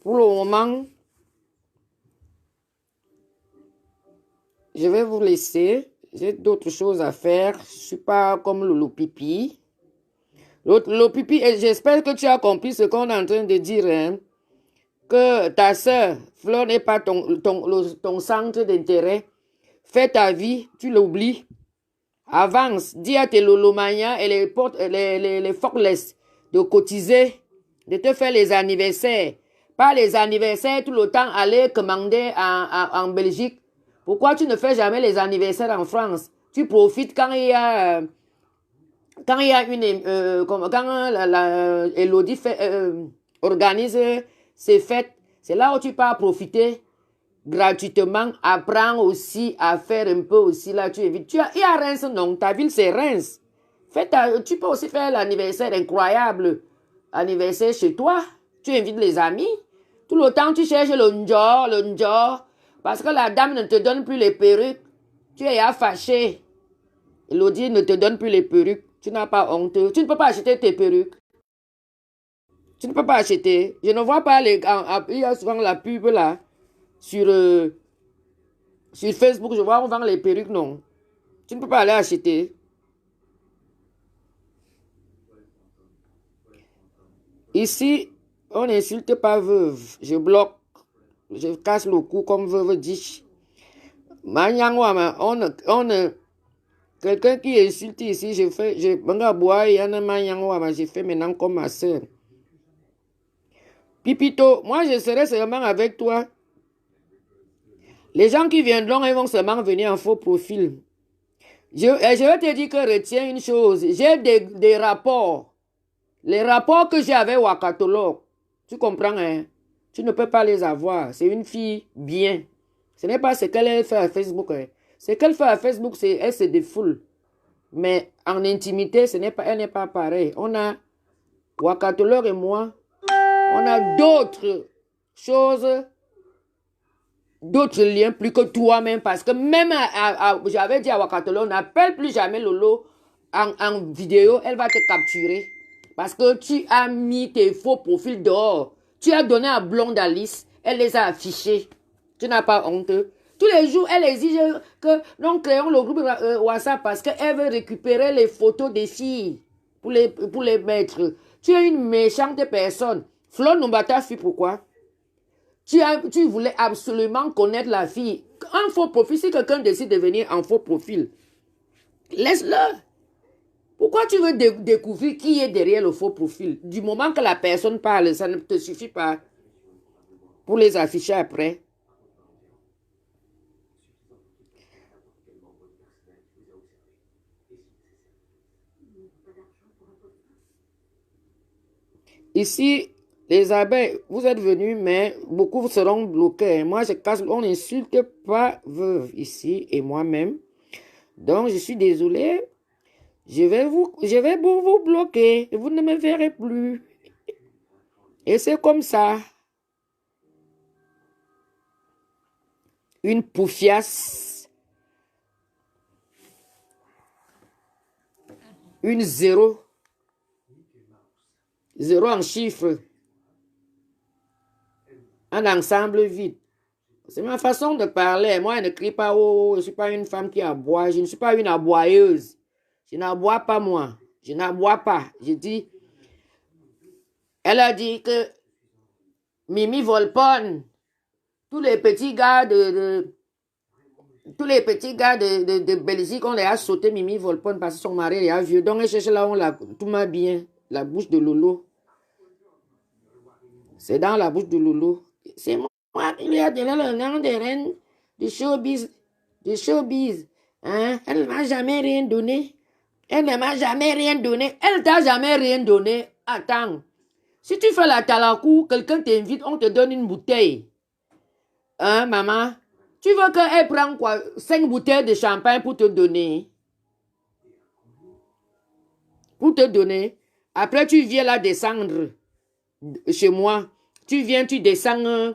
Pour le moment, je vais vous laisser. J'ai d'autres choses à faire. Je ne suis pas comme Lolo Pipi. Lolo Pipi, et j'espère que tu as compris ce qu'on est en train de dire. Hein? Que ta soeur, Fleur, n'est pas ton centre d'intérêt. Fais ta vie, tu l'oublies. Avance. Dis à tes Lolomania et les Forkless de cotiser, de te faire les anniversaires. Pas les anniversaires tout le temps aller commander en Belgique. Pourquoi tu ne fais jamais les anniversaires en France? Tu profites quand il y a quand Elodie organise ses fêtes. C'est là où tu peux profiter gratuitement, apprendre aussi à faire un peu aussi là. Il y a Reims, non? Ta ville c'est Reims. Tu peux aussi faire l'anniversaire incroyable. Anniversaire chez toi. Tu invites les amis. Tout le temps tu cherches le njor. Parce que la dame ne te donne plus les perruques. Tu es fâché. Elodie ne te donne plus les perruques. Tu n'as pas honte. Tu ne peux pas acheter tes perruques. Tu ne peux pas acheter. Je ne vois pas il y a souvent la pub là. Sur Facebook, je vois on vend les perruques, non. Tu ne peux pas aller acheter. Ici, on n'insulte pas veuve. Je bloque. Je casse le cou comme veuve dit. Quelqu'un qui insulte ici, j'ai fait maintenant comme ma soeur. Pipito, moi je serai seulement avec toi. Les gens qui viendront, ils vont seulement venir en faux profil. Je vais te dire que retiens une chose. J'ai des rapports. Les rapports que j'ai avec Wakatolo, tu comprends, hein? Tu ne peux pas les avoir. C'est une fille bien. Ce n'est pas ce qu'elle fait à Facebook. Hein. Ce qu'elle fait à Facebook, elle se défoule. Mais en intimité, elle n'est pas pareille. On a, Wakatolor et moi, on a d'autres choses, d'autres liens plus que toi-même. Parce que même, j'avais dit à Wakatolor, n'appelle plus jamais Lolo en vidéo, elle va te capturer. Parce que tu as mis tes faux profils dehors. Tu as donné à Blonde Alice, elle les a affichés. Tu n'as pas honte. Tous les jours, elle exige que nous créons le groupe WhatsApp parce qu'elle veut récupérer les photos des filles pour les mettre. Tu es une méchante personne. Flo Numbata fut pourquoi? Tu voulais absolument connaître la fille. Un faux profil, si quelqu'un décide de venir en faux profil, laisse-le. Pourquoi tu veux découvrir qui est derrière le faux profil? Du moment que la personne parle, ça ne te suffit pas pour les afficher après. Ici, les abeilles, vous êtes venus, mais beaucoup seront bloqués. Moi, on n'insulte pas veuve ici et moi-même. Donc, je suis désolée. Je vais vous bloquer. Vous ne me verrez plus. Et c'est comme ça. Une poufiasse. Une zéro. Zéro en chiffres. Un ensemble vide. C'est ma façon de parler. Moi, je ne crie pas, oh, je ne suis pas une femme qui aboie. Je ne suis pas une aboyeuse. Je n'aboie pas, moi. Je n'aboie pas. Je dis, elle a dit que Mimi Volpone, tous les petits gars de Belgique, on les a sauté Mimi Volpone parce que son mari est vieux. Donc, elle cherche là, on l'a tout m'a bien. La bouche de Lolo. C'est dans la bouche de Lolo. C'est moi qui lui a donné le nom de reine du showbiz. Du showbiz. Hein? Elle ne m'a jamais rien donné. Elle ne m'a jamais rien donné. Elle t'a jamais rien donné. Attends. Si tu fais la talakou, quelqu'un t'invite, on te donne une bouteille. Hein, maman? Tu veux qu'elle prenne quoi? 5 bouteilles de champagne pour te donner. Pour te donner. Après, tu viens là descendre chez moi. Tu viens, tu descends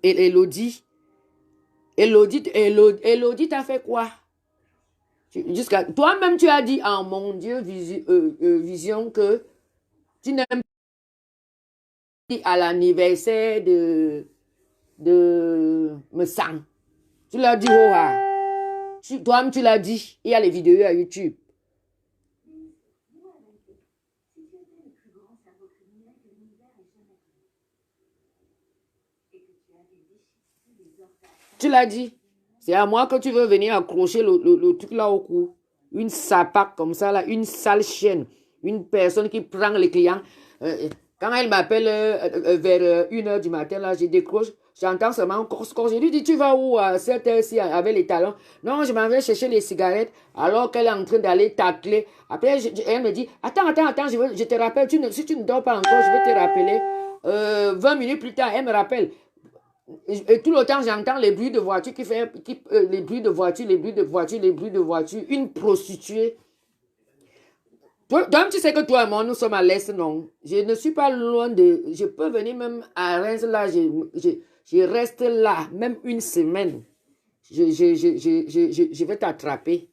Elodie. Elodie t'a fait quoi? Toi-même, tu as dit, oh mon Dieu, vision, que tu n'aimes pas à l'anniversaire de me sang. Tu l'as dit, oh, toi-même, tu l'as dit. Il y a les vidéos à YouTube. Tu l'as dit. C'est à moi que tu veux venir accrocher le truc là au cou. Une sapac comme ça, là, une sale chienne. Une personne qui prend les clients. Quand elle m'appelle vers 1h du matin, là, je décroche. J'entends seulement je lui dis, tu vas où à cette heure-ci avec les talons? Non, je m'en vais chercher les cigarettes alors qu'elle est en train d'aller tacler. Après, elle me dit, attends, je te rappelle. Si tu ne dors pas encore, je vais te rappeler. 20 minutes plus tard, elle me rappelle. Et tout le temps, j'entends les bruits de voiture les bruits de voiture. Une prostituée. Toi, tu sais que toi et moi, nous sommes à l'Est, non? Je ne suis pas loin de... Je peux venir même à Reims, là. Je reste là, même une semaine. Je vais t'attraper.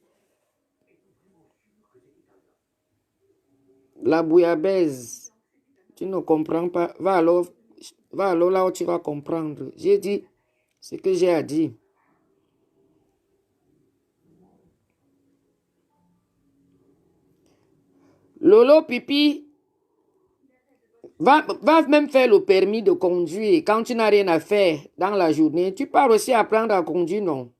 La bouillabaisse. Tu ne comprends pas. Va alors là où tu vas comprendre. J'ai dit ce que j'ai à dire. Lolo Pipi, va même faire le permis de conduire. Quand tu n'as rien à faire dans la journée, tu pars aussi apprendre à conduire, non?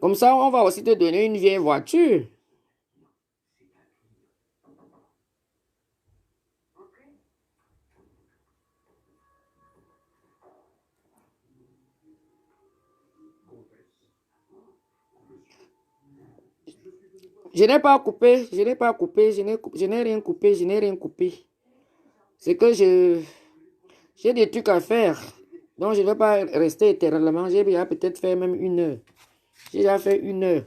Comme ça, on va aussi te donner une vieille voiture. Je n'ai pas coupé, je n'ai rien coupé. C'est que j'ai des trucs à faire. Donc, je ne vais pas rester éternellement. J'ai déjà peut-être fait même 1 heure. J'ai déjà fait 1 heure.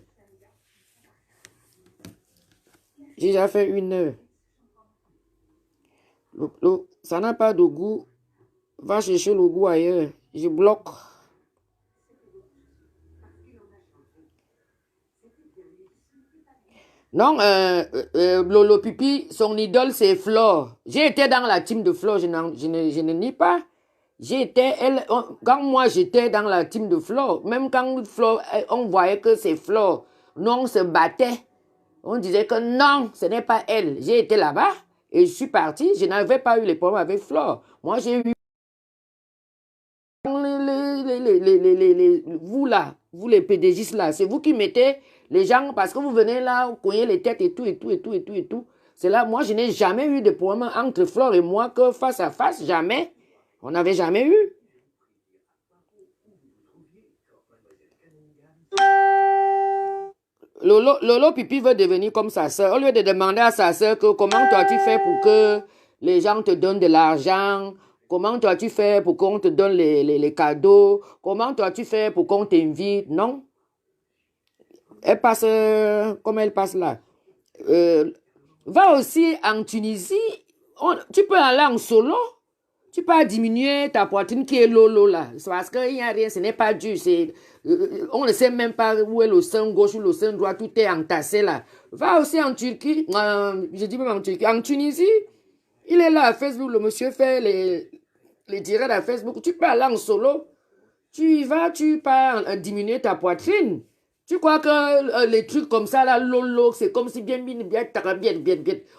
J'ai déjà fait 1 heure. Ça n'a pas de goût. Va chercher le goût ailleurs. Je bloque. Non, Lolo Pipi, son idole, c'est Flore. J'ai été dans la team de Flore, je ne nie pas. Quand moi j'étais dans la team de Flore, même quand Flore, on voyait que c'est Flore, nous on se battait. On disait que non, ce n'est pas elle. J'ai été là-bas et je suis parti. Je n'avais pas eu les problèmes avec Flore. Moi, j'ai eu vous là, vous les PDGistes là, c'est vous qui mettez les gens parce que vous venez là, vous cognez les têtes et tout, et tout, et tout, et tout, et tout. C'est là, moi, je n'ai jamais eu de problème entre Flore et moi que face à face, jamais. On n'avait jamais eu. Lolo Pipi veut devenir comme sa sœur. Au lieu de demander à sa sœur que comment toi tu fais pour que les gens te donnent de l'argent, comment toi tu fais pour qu'on te donne les cadeaux, comment toi tu fais pour qu'on t'invite, non. Elle passe comme elle passe là. Va aussi en Tunisie, tu peux aller en solo. Tu peux diminuer ta poitrine qui est lolo là. C'est parce qu'il n'y a rien, ce n'est pas dur. On ne sait même pas où est le sein gauche ou le sein droit, tout est entassé là. Va aussi en Turquie, je dis même en Turquie, en Tunisie, il est là à Facebook, le monsieur fait les directs à Facebook. Tu peux aller en solo, tu y vas, tu peux diminuer ta poitrine. Tu crois que les trucs comme ça là, lolo, c'est comme si bien,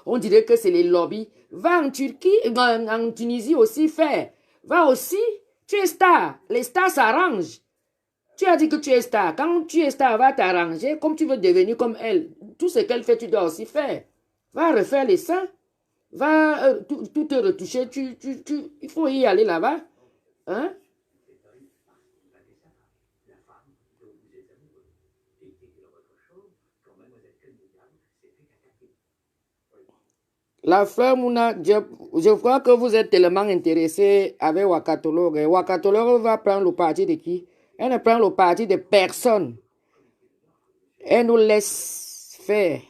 on dirait que c'est les lobbies. Va en Turquie, en Tunisie aussi, fais. Va aussi, tu es star. Les stars s'arrangent. Tu as dit que tu es star. Quand tu es star, va t'arranger comme tu veux devenir comme elle. Tout ce qu'elle fait, tu dois aussi faire. Va refaire les seins. Va tout te retoucher. Il faut y aller là-bas. Hein? La fleur Mouna, je crois que vous êtes tellement intéressé avec Wakatologue. Wakatologue va prendre le parti de qui? Elle ne prend le parti de personne. Elle nous laisse faire.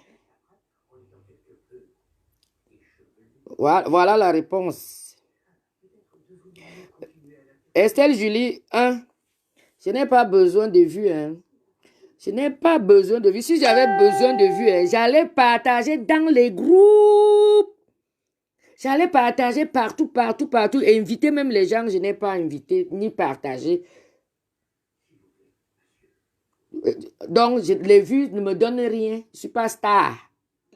Voilà la réponse. Estelle Julie, je n'ai pas besoin de vues. Je n'ai pas besoin de vues. Si j'avais besoin de vues, j'allais partager dans les groupes. J'allais partager partout. Inviter même les gens, je n'ai pas invité ni partagé. Donc, les vues ne me donnent rien. Je ne suis pas star.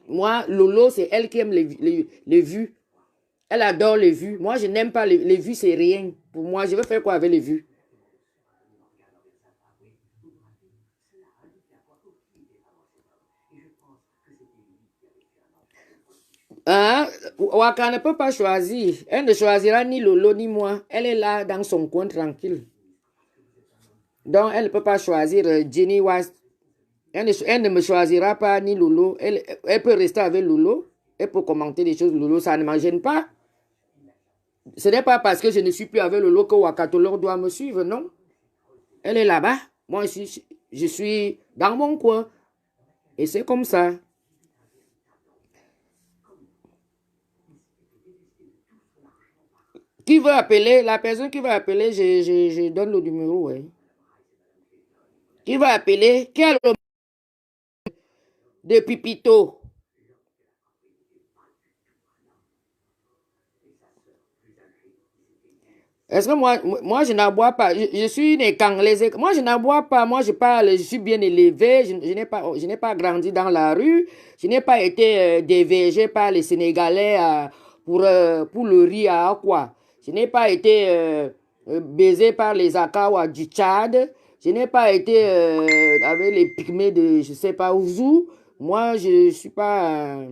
Moi, Lolo, c'est elle qui aime les vues. Elle adore les vues. Moi, je n'aime pas les vues, c'est rien. Pour moi, je veux faire quoi avec les vues? Waka ne peut pas choisir. Elle ne choisira ni Lolo ni moi. Elle est là dans son coin tranquille. Donc, elle ne peut pas choisir Jenny West. Elle ne me choisira pas ni Lolo. Elle peut rester avec Lolo. Elle peut commenter des choses. Lolo, ça ne m'en gêne pas. Ce n'est pas parce que je ne suis plus avec Lolo que Wakatologue doit me suivre, non. Elle est là-bas. Moi, je suis dans mon coin. Et c'est comme ça. Qui veut appeler? La personne qui va appeler, je donne le numéro. Ouais. Qui va appeler? Quel de Pipito? Est-ce que moi je n'aboie pas? Je suis né canglaise. Moi, je n'aboie pas. Moi, je parle. Je suis bien élevé. Je n'ai pas grandi dans la rue. Je n'ai pas été dévergé par les Sénégalais pour le riz à quoi. Je n'ai pas été baisé par les Akawa du Tchad. Je n'ai pas été avec les pygmées de je ne sais pas où. Moi, je suis pas.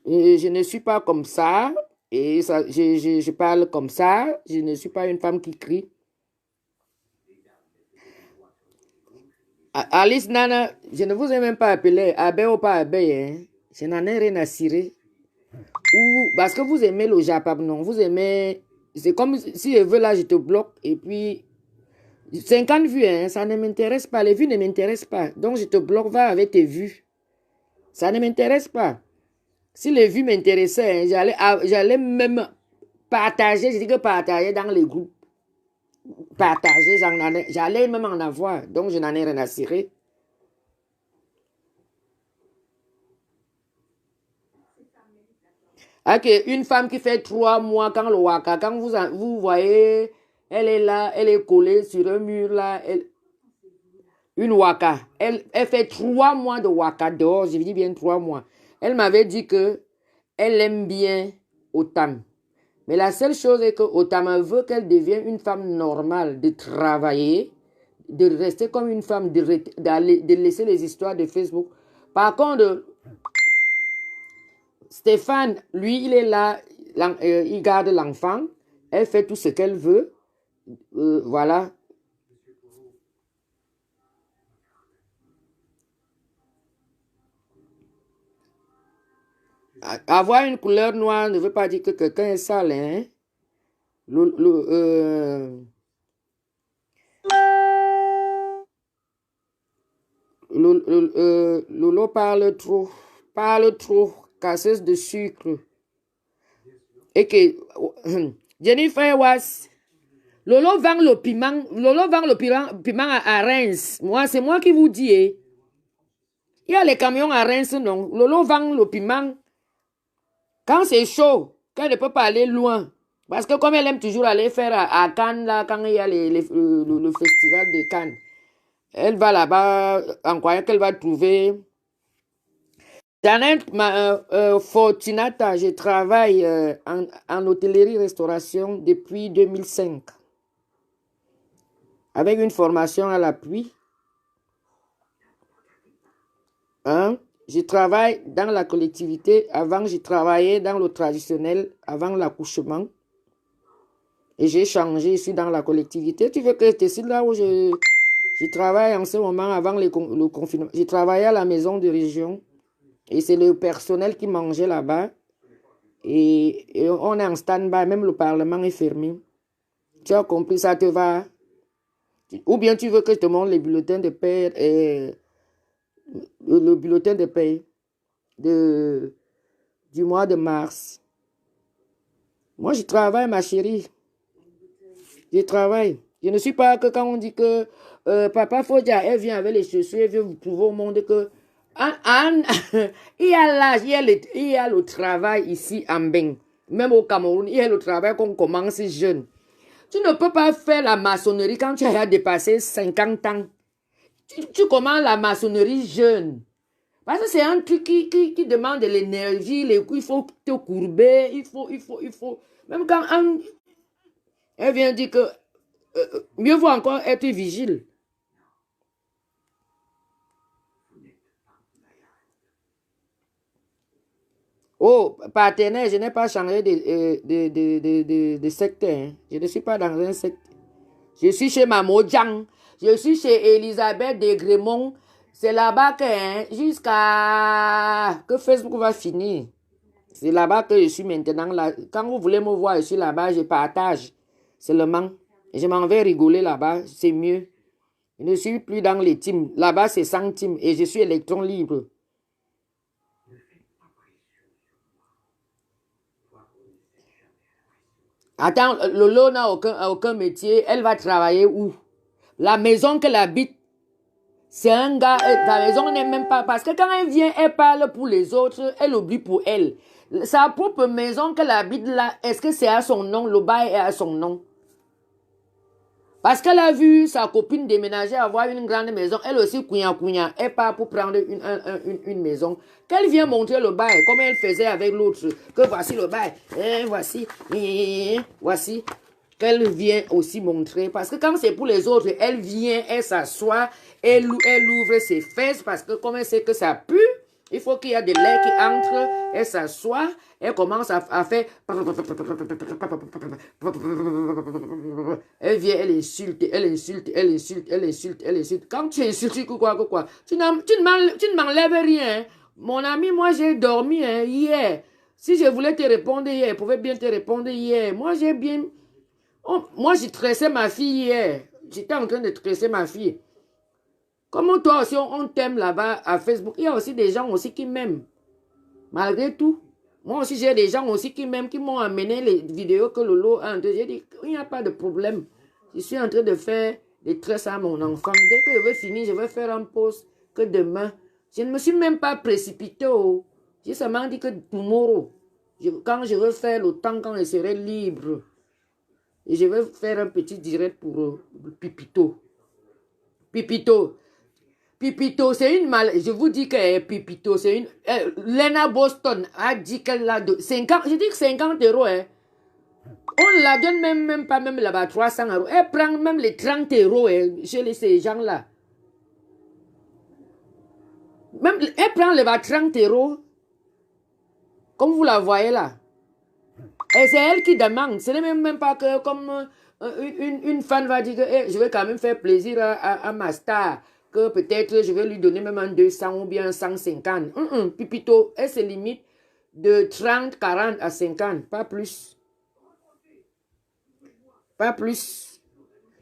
Je ne suis pas comme ça. Et ça, je parle comme ça. Je ne suis pas une femme qui crie. Alice Nana, je ne vous ai même pas appelé. Abbé ou pas abbé. Hein? Je n'en ai rien à cirer. Parce que vous aimez le Japon, non? Vous aimez. C'est comme si je veux là, je te bloque. Et puis. 50 vues, hein, ça ne m'intéresse pas. Les vues ne m'intéressent pas. Donc, je te bloque, va avec tes vues. Ça ne m'intéresse pas. Si les vues m'intéressaient, hein, j'allais même partager, je dis que partager dans les groupes. Partager, j'allais même en avoir. Donc, je n'en ai rien à cirer. Ok, une femme qui fait 3 mois quand le waka, quand vous voyez, elle est là, elle est collée sur un mur là, une waka. Elle fait 3 mois de waka dehors, je dis bien 3 mois. Elle m'avait dit que elle aime bien Otam. Mais la seule chose est que Otam veut qu'elle devienne une femme normale, de travailler, de rester comme une femme, de laisser les histoires de Facebook. Par contre, Stéphane, lui, il est là, il garde l'enfant, elle fait tout ce qu'elle veut, voilà. Avoir une couleur noire ne veut pas dire que quelqu'un est sale, hein. Lolo parle trop, casseuse de sucre. Et que Jennifer Was, Lolo vend le piment à Reims. Moi, c'est moi qui vous dis, hein. Il y a les camions à Reims, non. Lolo vend le piment. Quand c'est chaud, qu'elle ne peut pas aller loin. Parce que comme elle aime toujours aller faire à Cannes, là, quand il y a le festival de Cannes, elle va là-bas en croyant qu'elle va trouver. Janet Fortunata, je travaille en hôtellerie-restauration depuis 2005. Avec une formation à l'appui. Hein? Je travaille dans la collectivité. Avant, je travaillais dans le traditionnel, avant l'accouchement. Et j'ai changé, je suis dans la collectivité. Tu veux que je te cite là où je travaille en ce moment, avant le confinement. Je travaillais à la maison de région. Et c'est le personnel qui mangeait là-bas. Et on est en stand-by, même le Parlement est fermé. Tu as compris, ça te va? Ou bien tu veux que je te montre les bulletins de paie et le bulletin de paie du mois de mars. Moi, je travaille, ma chérie. Je travaille. Je ne suis pas que quand on dit que Papa Fodia, elle vient avec les chaussures, elle vient vous prouver au monde que il y a l'âge, il y a le travail ici en Beng. Même au Cameroun, il y a le travail qu'on commence jeune. Tu ne peux pas faire la maçonnerie quand tu as dépassé 50 ans. Tu commences la maçonnerie jeune. Parce que c'est un truc qui demande de l'énergie, il faut te courber, il faut. Même quand elle vient dire que mieux vaut encore être vigile. Oh, partenaire, je n'ai pas changé de secteur. Hein. Je ne suis pas dans un secteur. Je suis chez Mamodjang. Je suis chez Elisabeth de Grémont. C'est là-bas que, hein, jusqu'à que Facebook va finir. C'est là-bas que je suis maintenant. Là. Quand vous voulez me voir, je suis là-bas, je partage seulement. Je m'en vais rigoler là-bas, c'est mieux. Je ne suis plus dans les teams. Là-bas, c'est 100 teams et je suis électron libre. Attends, Lolo n'a aucun métier. Elle va travailler où? La maison qu'elle habite, c'est un gars. La maison n'est même pas. Parce que quand elle vient, elle parle pour les autres, elle oublie pour elle. Sa propre maison qu'elle habite là, est-ce que c'est à son nom? Le bail est à son nom. Parce qu'elle a vu sa copine déménager, avoir une grande maison. Elle aussi, couignant. Elle part pour prendre une maison. Qu'elle vient montrer le bail, comme elle faisait avec l'autre. Que voici le bail. Voici. Qu'elle vient aussi montrer. Parce que quand c'est pour les autres, elle vient, elle s'assoit, elle ouvre ses fesses. Parce que comme elle sait que ça pue, il faut qu'il y ait de l'air qui entre. Elle s'assoit, elle commence à faire. Elle vient, elle insulte. Quand tu insultes, quoi, tu ne m'enlèves rien. Mon ami, moi j'ai dormi hier. Si je voulais te répondre hier, je pouvais bien te répondre hier. Moi j'ai bien. Oh, moi j'ai tressé ma fille hier. J'étais en train de tresser ma fille. Comme toi aussi, on t'aime là-bas à Facebook. Il y a aussi des gens aussi qui m'aiment. Malgré tout. Moi aussi, j'ai des gens aussi qui m'aiment, qui m'ont amené les vidéos que Lolo a. J'ai dit, il n'y a pas de problème. Je suis en train de faire des tresses à mon enfant. Dès que je vais finir, je vais faire un post que demain. Je ne me suis même pas précipité. Oh. J'ai seulement dit que tomorrow, quand je vais faire le temps, quand je serai libre, et je vais faire un petit direct pour Pipito. Pipito. Pipito, c'est une mal. Je vous dis que Pipito, c'est une. Lena Boston a dit qu'elle a de 50. Je dis que 50 euros. Hein. On ne la donne même pas même là-bas 300 euros. Elle prend même les 30 euros hein, chez ces gens-là. Même, elle prend les 30 euros. Comme vous la voyez là. Et c'est elle qui demande. Ce n'est même pas que comme une fan va dire que hey, je vais quand même faire plaisir à ma star. Que peut-être je vais lui donner même un 200 ou bien un 150. Pipito, elle se limite de 30, 40 à 50. Pas plus. Pas plus.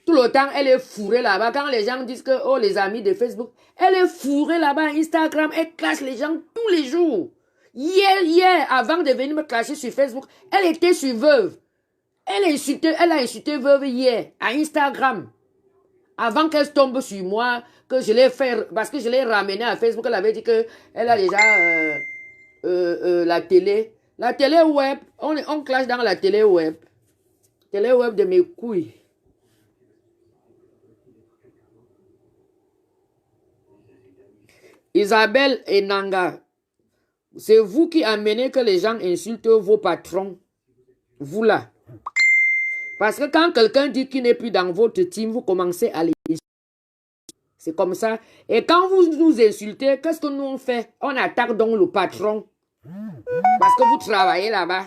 Tout le temps, elle est fourrée là-bas. Quand les gens disent que, oh, les amis de Facebook, elle est fourrée là-bas. Instagram, elle classe les gens tous les jours. Hier, avant de venir me clasher sur Facebook, elle était sur Veuve. Elle a insulté Veuve hier, à Instagram. Avant qu'elle tombe sur moi, que je l'ai fait, parce que je l'ai ramenée à Facebook, elle avait dit qu'elle a déjà la télé. La télé web, on clash dans la télé web. Télé web de mes couilles. Isabelle et Nanga, c'est vous qui amenez que les gens insultent vos patrons. Vous là. Parce que quand quelqu'un dit qu'il n'est plus dans votre team, vous commencez à les insulter. C'est comme ça. Et quand vous nous insultez, qu'est-ce que nous on fait? On attaque donc le patron. Parce que vous travaillez là-bas.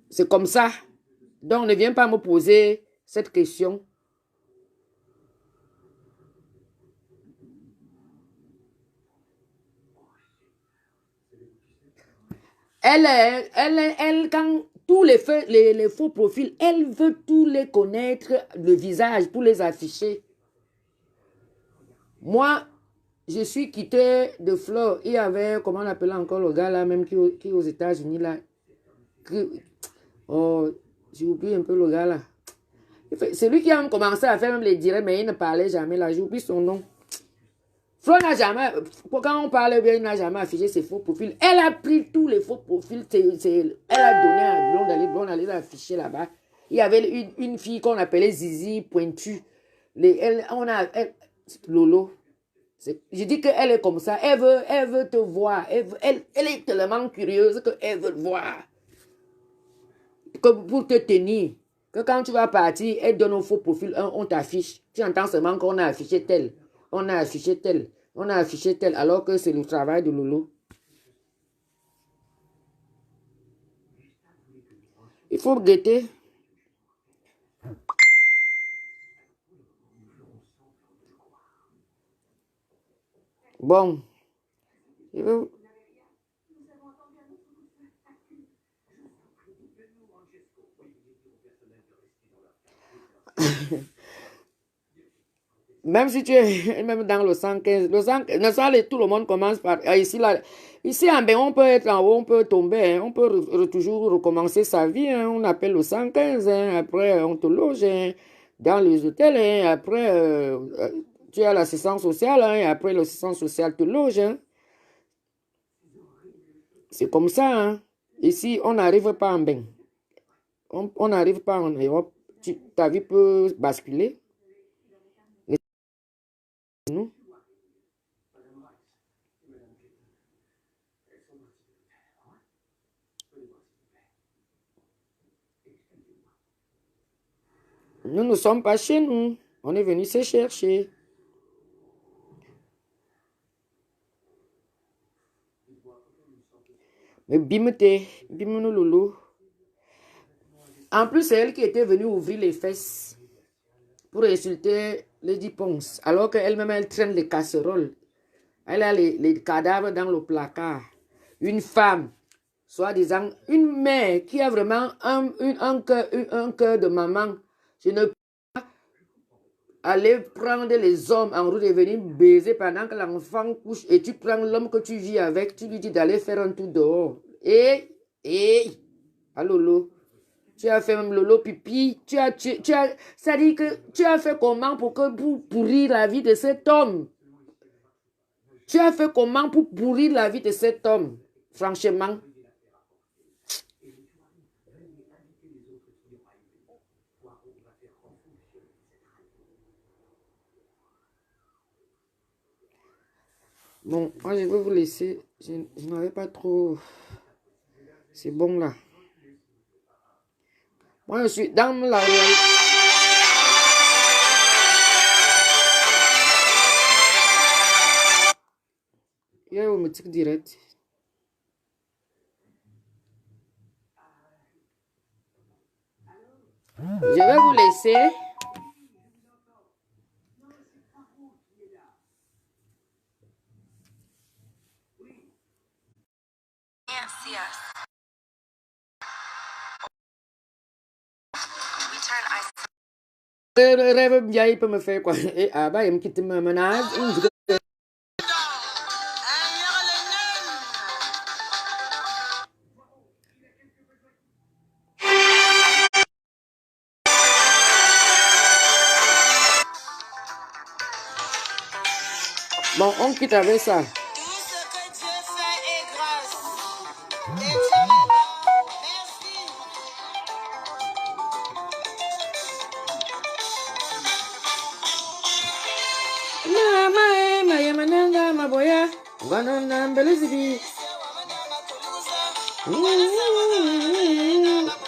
C'est comme ça. Donc ne viens pas me poser cette question. Elle, quand tous les faux profils, elle veut tous les connaître, le visage, pour les afficher. Moi, je suis quitté de Flore. Il y avait, comment on appelle encore le gars là, même qui est aux États-Unis là. Oh, j'ai oublié un peu le gars là. C'est lui qui a commencé à faire même les directs, mais il ne parlait jamais là. J'ai oublié son nom. Flo n'a jamais, quand on parle bien, il n'a jamais affiché ses faux profils. Elle a pris tous les faux profils, elle a donné à Blonde d'aller l'afficher là-bas. Il y avait une fille qu'on appelait Zizi Pointu. Lolo. Je dis qu'elle est comme ça, elle veut te voir, elle est tellement curieuse qu'elle veut te voir. Que pour te tenir, que quand tu vas partir, elle donne un faux profil, on t'affiche. Tu entends seulement qu'on a affiché tel. On a affiché tel, on a affiché tel, alors que c'est le travail de Lolo. Il faut guetter. Bon. Même si tu es même dans le 115, tout le monde commence par... Ici en Bénin, on peut être en haut, on peut tomber, hein, on peut toujours recommencer sa vie. Hein, on appelle le 115, hein, après on te loge hein, dans les hôtels, hein, après tu as l'assistance sociale, hein, et après l'assistance sociale te loge. Hein. C'est comme ça. Hein. Ici, on n'arrive pas en Bénin. On n'arrive pas en Europe. Ta vie peut basculer. Nous. Nous ne sommes pas chez nous. On est venu se chercher. Mais bimte, loulou. En plus, c'est elle qui était venue ouvrir les fesses pour insulter Lady Ponce. Alors qu'elle-même, elle traîne les casseroles. Elle a les cadavres dans le placard. Une femme, soi-disant, une mère qui a vraiment un cœur de maman. Je ne peux pas aller prendre les hommes en route et venir baiser pendant que l'enfant couche et tu prends l'homme que tu vis avec, tu lui dis d'aller faire un tour dehors. Et, ah Lolo, tu as fait même Lolo pipi, ça dit que tu as fait comment pour pourrir la vie de cet homme? Tu as fait comment pour pourrir la vie de cet homme? Franchement. Bon, moi je vais vous laisser. Je n'avais pas trop... C'est bon là. Moi je suis dans la... Il y a un petit direct. Je vais vous laisser. Rêve bien, il peut me faire quoi? Et ah bah, il me quitte ma menage. Bon, on quitte avec ça.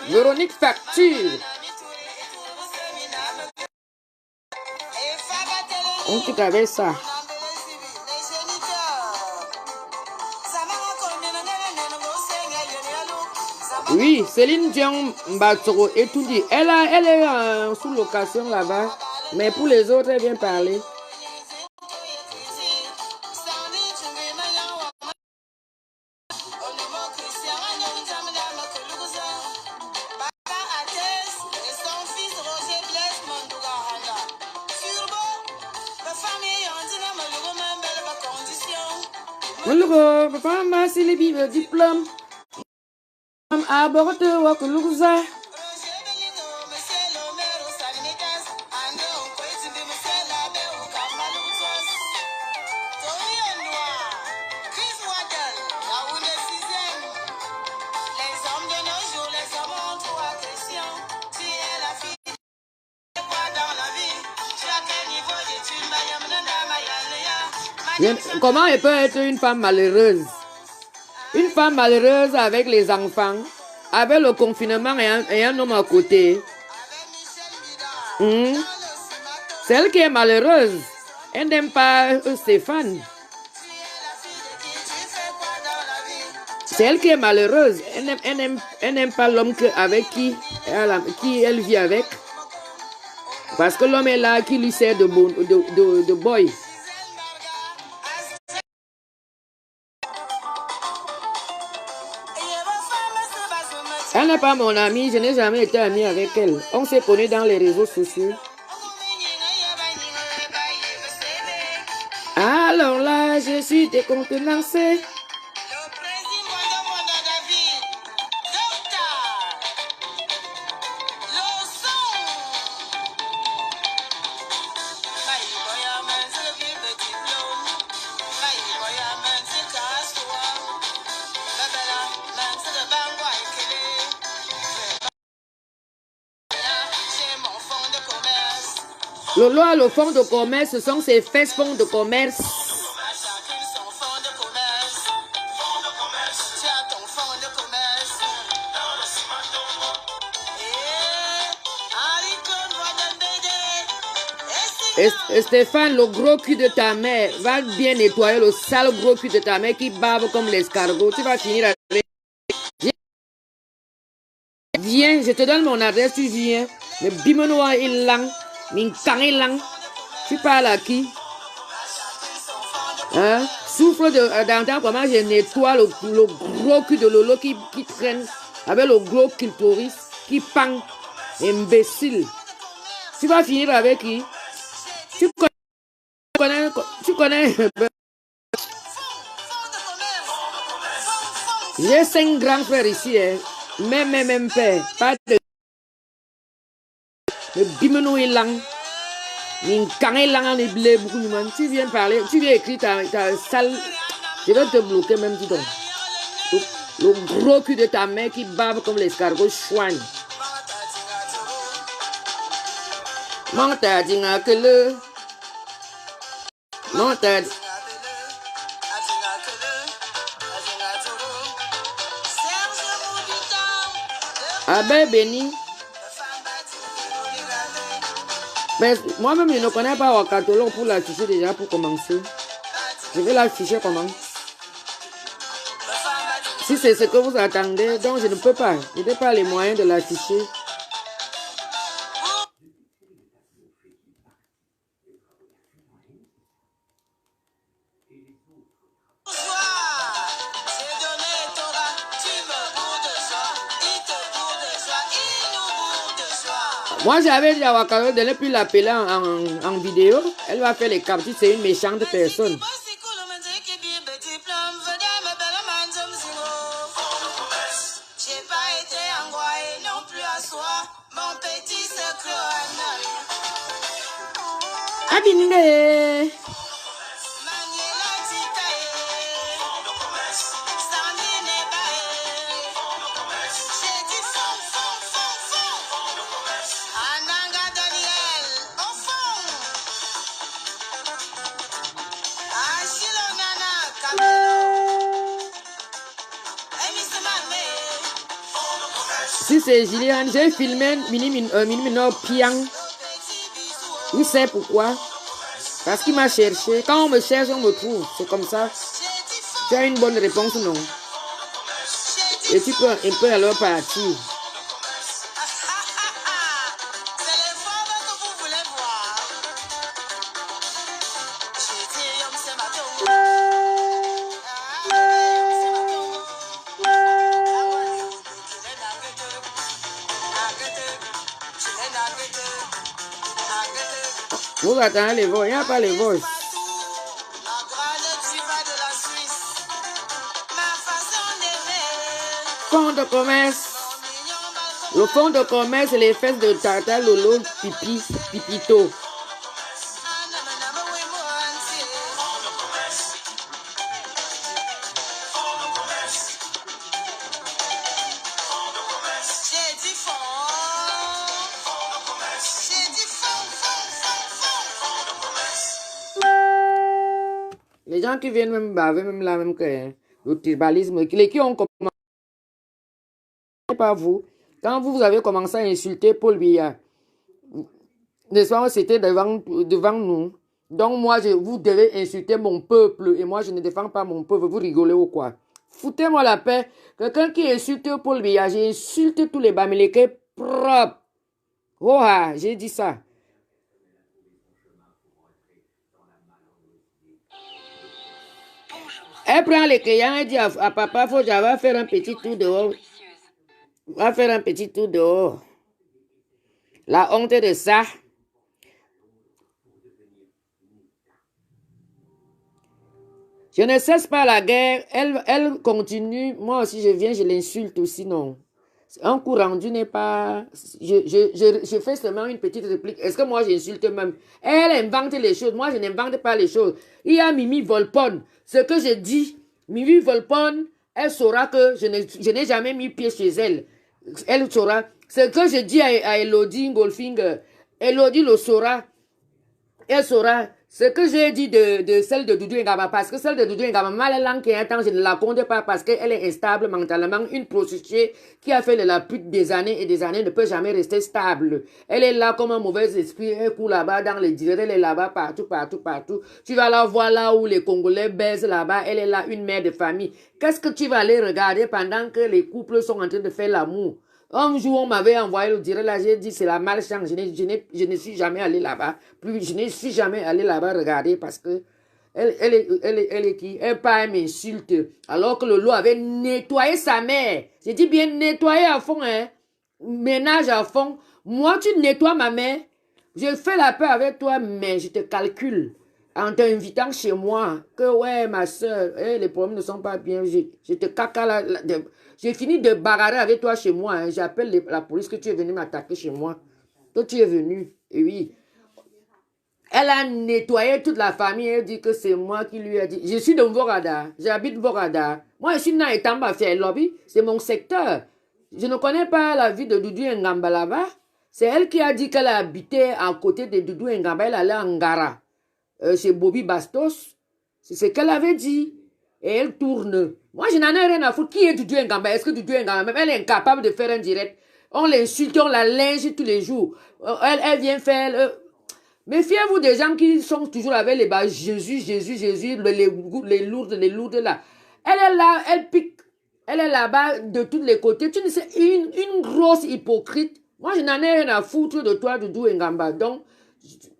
Véronique Facture. On quitte avec ça. Oui, Céline Dion Mbatoro et tout dit. Elle est sous location là-bas. Mais pour les autres, elle vient parler. Papa m'a célébré le diplôme. Aborte Wakulouza. Comment elle peut être une femme malheureuse? Une femme malheureuse avec les enfants, avec le confinement et un homme à côté. C'est elle qui est malheureuse. Elle n'aime pas Stéphane. C'est elle qui est malheureuse. Elle n'aime pas l'homme avec qui elle vit avec. Parce que l'homme est là qui lui sert de boy. Elle n'est pas mon amie, je n'ai jamais été amie avec elle. On s'est connus dans les réseaux sociaux. Alors là, je suis décontenancée. Lolo a le fonds de commerce, ce sont ses fesses fonds de commerce. Et Stéphane, le gros cul de ta mère, va bien nettoyer le sale gros cul de ta mère qui bave comme l'escargot. Tu vas finir avec... Viens, je te donne mon adresse, tu viens. Mais bimenoa il lang. Tu parles à qui? Hein? Souffle d'entendre comment je nettoie le gros cul de Lolo qui traîne avec le gros clitoris qui pang. Imbécile. Tu vas finir avec qui? Tu connais, tu connais. J'ai 5 grands frères ici, hein. Même père. Pas de bimeno et lang. Tu viens parler, tu viens écrire ta sale. Je vais te bloquer même, dis donc. Le gros cul de ta mère qui bave comme l'escargot chouigne. Monta dinga que le. Monta. Abbé béni. Mais moi-même, je ne connais pas Wakatolong pour l'afficher déjà pour commencer. Je vais l'afficher comment? Si c'est ce que vous attendez, donc je ne peux pas. Je n'ai pas les moyens de l'afficher. Moi, j'avais dit à Wakaro de ne plus l'appeler en vidéo. Elle va faire les captures, c'est une méchante personne. Abinne. Si c'est Gillian, j'ai filmé Mini Piang. Il sait pourquoi. Parce qu'il m'a cherché. Quand on me cherche, on me trouve. C'est comme ça. Tu as une bonne réponse, non? Et tu peux un peu alors partir. Vous attendez les voix, il n'y a pas les voix. Fonds de commerce. Le fonds de commerce, c'est les fesses de Tata Lolo Pipi, Pipito. Les gens qui viennent même baver, même là, même que le tribalisme, les qui ont commencé, pas vous, quand vous avez commencé à insulter Paul Biya, le soir c'était devant nous, donc moi, vous devez insulter mon peuple, et moi je ne défends pas mon peuple, vous rigolez ou quoi? Foutez-moi la paix, quelqu'un qui insulte Paul Biya, j'insulte tous les Bamileke propres. Oh ah, j'ai dit ça. Elle prend les clients et dit à papa, faut que j'aille faire un petit tour dehors. Va faire un petit tour dehors. La honte de ça. Je ne cesse pas la guerre. Elle continue. Moi aussi, je viens, je l'insulte aussi, non. Un coup rendu n'est pas... Je fais seulement une petite réplique. Est-ce que moi, j'insulte même? Elle invente les choses. Moi, je n'invente pas les choses. Il y a Mimi Volpone. Ce que je dis, Mimi Volpone, elle saura que je n'ai jamais mis pied chez elle. Elle saura. Ce que je dis à Elodie Ngolfinger, Elodie le saura. Elle saura. Ce que j'ai dit de celle de Doudou Ngaba, parce que celle de Doudou Ngaba, mal qui est je ne la compte pas parce qu'elle est instable mentalement. Une prostituée qui a fait de la pute des années et des années ne peut jamais rester stable. Elle est là comme un mauvais esprit, elle court là-bas dans les directs, elle est là-bas partout. Tu vas la voir là où les Congolais baisent là-bas, elle est là une mère de famille. Qu'est-ce que tu vas aller regarder pendant que les couples sont en train de faire l'amour? Un jour, on m'avait envoyé le direct là, j'ai dit c'est la malchance. Je ne suis jamais allé là-bas. Je ne suis jamais allé là-bas regarder parce que elle est qui? Elle pas m'insulte. Alors que le loup avait nettoyé sa mère. J'ai dit bien nettoyer à fond, hein. Ménage à fond. Moi, tu nettoies ma mère. Je fais la paix avec toi, mais je te calcule en t'invitant chez moi. Que ouais, ma soeur, les problèmes ne sont pas bien. Je te caca là. J'ai fini de bagarrer avec toi chez moi. Hein. J'appelle la police que tu es venu m'attaquer chez moi. Que tu es venu. Et oui. Elle a nettoyé toute la famille. Elle dit que c'est moi qui lui ai dit. Je suis de Vorada. J'habite Vorada. Moi, je suis dans Etamba faire lobby. C'est mon secteur. Je ne connais pas la vie de Doudou Ngamba là-bas. C'est elle qui a dit qu'elle habitait à côté de Doudou Ngamba. Elle allait en Ngara. Chez Bobby Bastos. C'est ce qu'elle avait dit. Et elle tourne. Moi, je n'en ai rien à foutre. Qui est Doudou Ngamba? Est-ce que Doudou Ngamba, même elle est incapable de faire un direct? On l'insulte, on la linge tous les jours. Elle vient faire... Méfiez-vous des gens qui sont toujours avec les bas. Jésus, les lourdes là. Elle est là, elle pique. Elle est là-bas de tous les côtés. Tu ne sais, une grosse hypocrite. Moi, je n'en ai rien à foutre de toi, Doudou Ngamba. Donc,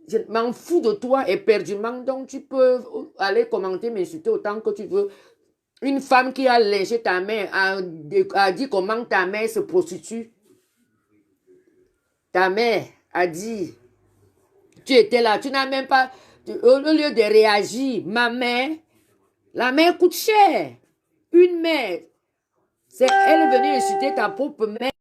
je m'en fous de toi éperdument. Donc, tu peux aller commenter, m'insulter autant que tu veux. Une femme qui a lynché ta mère a dit comment ta mère se prostitue. Ta mère a dit... Tu étais là, tu n'as même pas... Au lieu de réagir, ma mère, la mère coûte cher. Une mère, elle est venue insulter ta propre mère.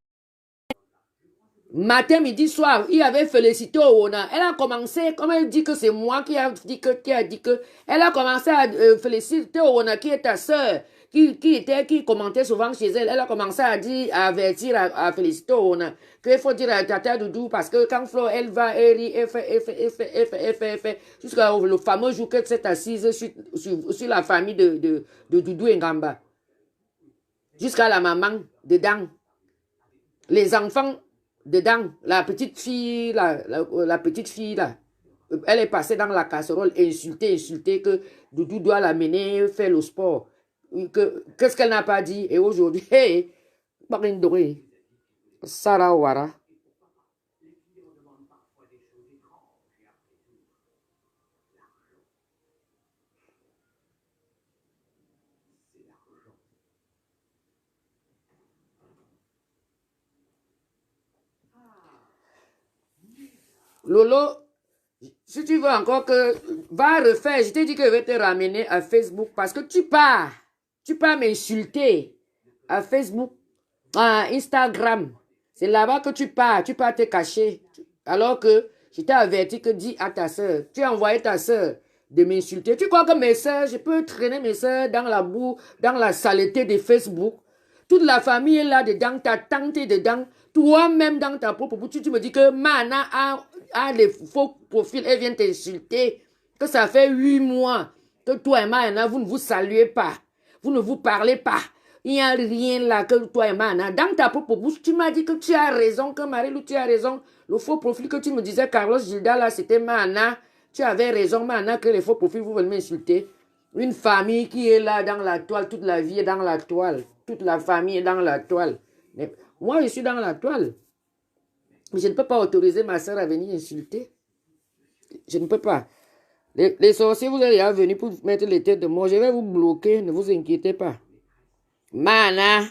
Matin, midi, soir, il avait félicité Owona. Elle a commencé, comme elle dit que c'est moi qui a dit que, elle a commencé à féliciter Owona qui est ta soeur, qui commentait souvent chez elle. Elle a commencé à dire, à avertir, à féliciter Owona, qu'il faut dire à Tata Doudou, parce que quand Flo, elle va, elle rit, elle fait, jusqu'au fameux jour qu'elle s'est assise sur la famille de Doudou Ngamba. Jusqu'à la maman dedans. Les enfants dedans, la petite fille, la petite fille là, elle est passée dans la casserole, insultée que Doudou doit l'amener faire le sport. Qu'est-ce qu'elle n'a pas dit? Et aujourd'hui, hey, Barindoré, Sarawara. Lolo, si tu veux encore que... Va refaire. Je t'ai dit que je vais te ramener à Facebook parce que tu pars m'insulter à Facebook, à Instagram. C'est là-bas que tu pars te cacher. Alors que je t'ai averti que dis à ta soeur, tu as envoyé ta soeur de m'insulter. Tu crois que mes soeurs, je peux traîner mes soeurs dans la boue, dans la saleté de Facebook? Toute la famille est là dedans, ta tante est dedans, toi-même dans ta propre bouche, tu me dis que Mana a des faux profils, elle vient t'insulter, que ça fait 8 mois que toi et Mana, vous ne vous saluez pas, vous ne vous parlez pas, il n'y a rien là que toi et Mana. Dans ta propre bouche, tu m'as dit que tu as raison, que Marie-Lou, tu as raison, le faux profil que tu me disais, Carlos Gilda, là, c'était Mana, tu avais raison, Mana, que les faux profils, vous venez m'insulter. Une famille qui est là dans la toile, toute la vie est dans la toile. Toute la famille est dans la toile. Mais moi, je suis dans la toile. Mais je ne peux pas autoriser ma soeur à venir insulter. Je ne peux pas. Les sorciers, vous allez venir pour mettre les têtes de mort. Je vais vous bloquer, ne vous inquiétez pas. Mana.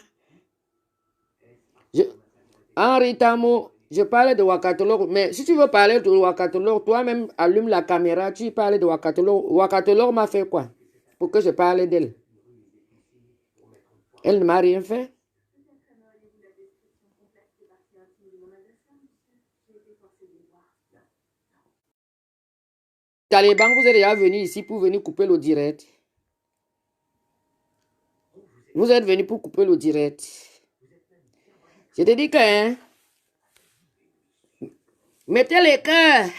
Henri Tamo, je parlais de Wakatolor. Mais si tu veux parler de Wakatolor, toi-même allume la caméra, tu parlais de Wakatolor. Wakatolor m'a fait quoi? Pour que je parle d'elle. Elle ne m'a rien fait. Taliban, vous êtes déjà venu ici pour venir couper le direct. Vous êtes venu pour couper le direct. Je te dis que, hein, mettez les cœurs.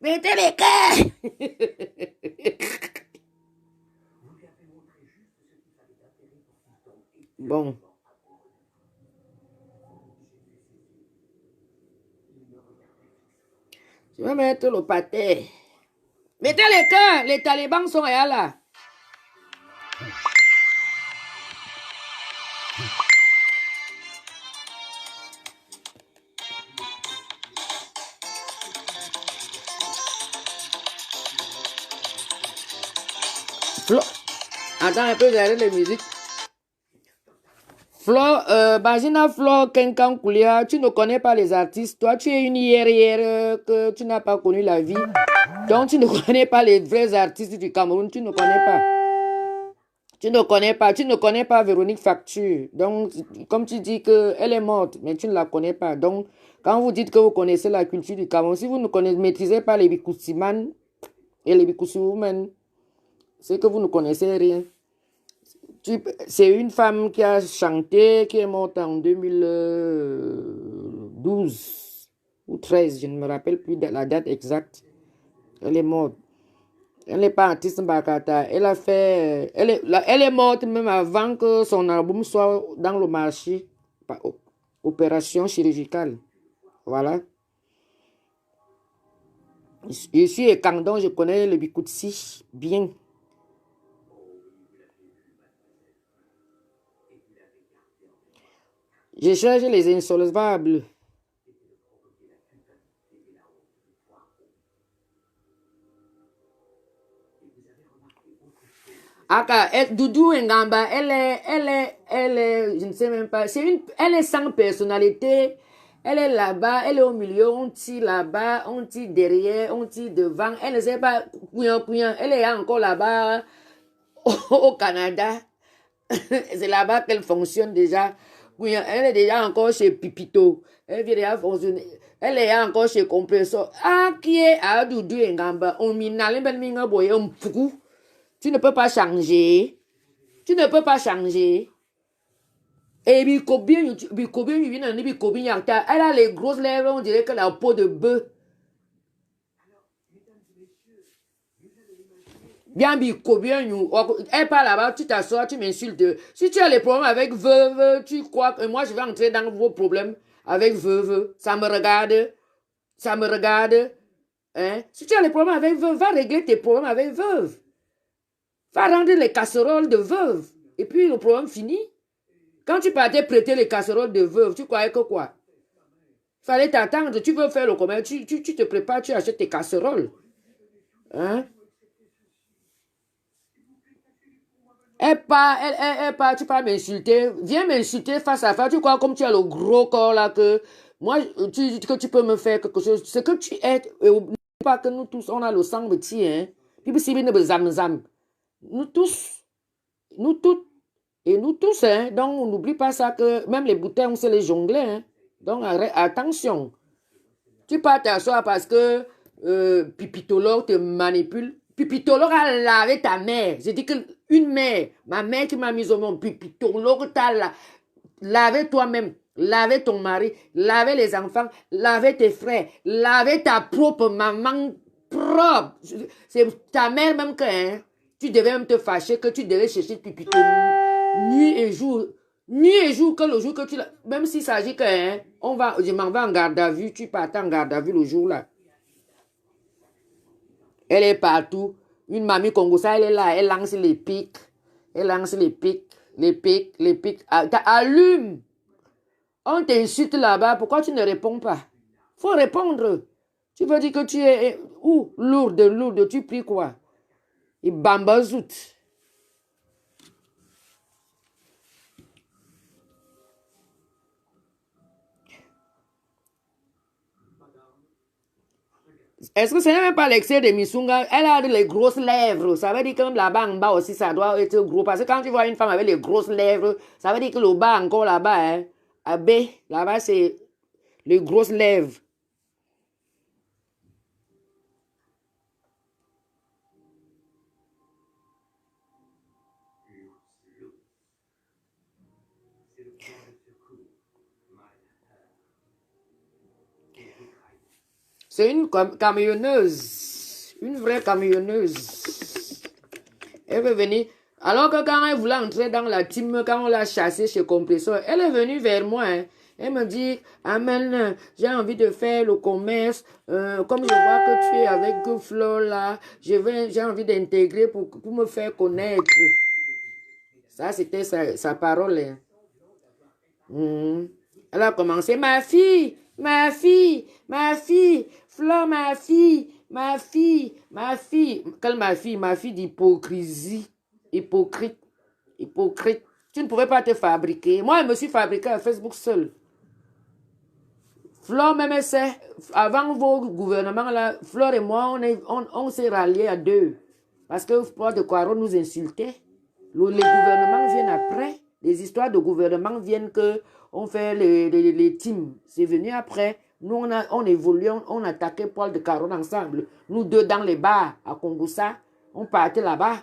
Mettez les cœurs. Bon. Je vais mettre le pâté. Mettez les cœurs. Les talibans sont là. Attends un peu, j'arrête la musique. Flo, Bajina Flo Kenkankoulia, tu ne connais pas les artistes. Toi, tu es une hier que tu n'as pas connu la vie. Donc, tu ne connais pas les vrais artistes du Cameroun. Tu ne connais pas. Tu ne connais pas Véronique Facture. Donc, comme tu dis qu'elle est morte, mais tu ne la connais pas. Donc, quand vous dites que vous connaissez la culture du Cameroun, si vous ne maîtrisez pas les Bikoussiman et les Bikoussiwomen, c'est que vous ne connaissez rien. C'est une femme qui a chanté, qui est morte en 2012 ou 13, je ne me rappelle plus de la date exacte. Elle est morte. Elle n'est pas artiste Bakata. Elle est morte même avant que son album soit dans le marché. Opération chirurgicale. Voilà. Je suis Ekandon, je connais le Bikoutsi bien. Je cherche les insolvables. Aka, Doudou Ngamba, elle est, je ne sais même pas, elle est sans personnalité. Elle est là-bas, elle est au milieu, on tire là-bas, on tire derrière, on tire devant. Elle ne sait pas, elle est encore là-bas au Canada. C'est là-bas qu'elle fonctionne déjà. Elle est déjà encore chez Pipito. Elle vient déjà fonctionner. Elle est encore chez Compressor. Ah, qui est à Doudou Ngamba? On m'inale ben minga boye on poukou. Tu ne peux pas changer. Tu ne peux pas changer. Et elle a les grosses lèvres, on dirait que la peau de bœuf. Bien, elle parle là-bas, tu t'assois, tu m'insultes. Si tu as les problèmes avec veuve, tu crois que moi je vais entrer dans vos problèmes avec veuve. Ça me regarde. Ça me regarde. Hein? Si tu as les problèmes avec veuve, va régler tes problèmes avec veuve. Va rendre les casseroles de veuve. Et puis le problème fini. Quand tu partais prêter les casseroles de veuve, tu croyais que quoi? Fallait t'attendre. Tu veux faire le commerce, tu te prépares, tu achètes tes casseroles. Hein? Elle part, tu peux m'insulter. Viens m'insulter face à face. Tu crois comme tu as le gros corps là que moi, tu dis que tu peux me faire quelque chose. Ce que tu es, n'oublie pas que nous tous, on a le sang petit, hein. Puis si nous tous, nous toutes, et nous tous, hein. Donc, on n'oublie pas ça que même les bouteilles, on sait les jongler, hein. Donc, attention. Tu pars t'asseoir parce que Pipitolo te manipule. Pipitolo a lavé ta mère. J'ai dit que une mère, ma mère qui m'a mise au monde, Pipitolo t'a lavé toi-même, lavé ton mari, lavé les enfants, lavé tes frères, lavé ta propre maman propre. C'est ta mère même que hein, tu devais même te fâcher que tu devais chercher Pipitolo nuit et jour. Nuit et jour, que le jour que tu l'as, même s'il s'agit que hein, je m'en vais en garde à vue, tu partais en garde à vue le jour là. Elle est partout. Une mamie congolaise, elle est là, elle lance les pics. Elle lance les pics, les pics, les pics. Allume. On t'insulte là-bas, pourquoi tu ne réponds pas? Faut répondre. Tu veux dire que tu es où? Lourde, tu pries quoi? Et bambazout. Est-ce que ce n'est même pas l'excès de Misunga? Elle a les grosses lèvres. Ça veut dire que là-bas en bas aussi, ça doit être gros. Parce que quand tu vois une femme avec les grosses lèvres, ça veut dire que le bas encore là-bas, hein, à B, là-bas c'est les grosses lèvres. C'est une camionneuse. Une vraie camionneuse. Elle veut venir. Alors que quand elle voulait entrer dans la team, quand on l'a chassée chez Compressor, elle est venue vers moi. Hein. Elle me dit, Amen, j'ai envie de faire le commerce. Comme je vois que tu es avec Flo là, j'ai envie d'intégrer pour me faire connaître. Ça, c'était sa parole. Hein. Elle a commencé, ma fille, Flo, ma fille. Quelle ma fille d'hypocrisie, hypocrite. Tu ne pouvais pas te fabriquer. Moi, je me suis fabriqué à Facebook seul. Flore même c'est, avant vos gouvernements là, Flore et moi, on s'est ralliés à deux. Parce que Paul de Coiron nous insultait. Les gouvernements viennent après. Les histoires de gouvernement viennent que on fait les teams. C'est venu après. Nous, on évoluait, on attaquait Paul de Caron ensemble. Nous deux dans les bars à Kongoussa. On partait là-bas.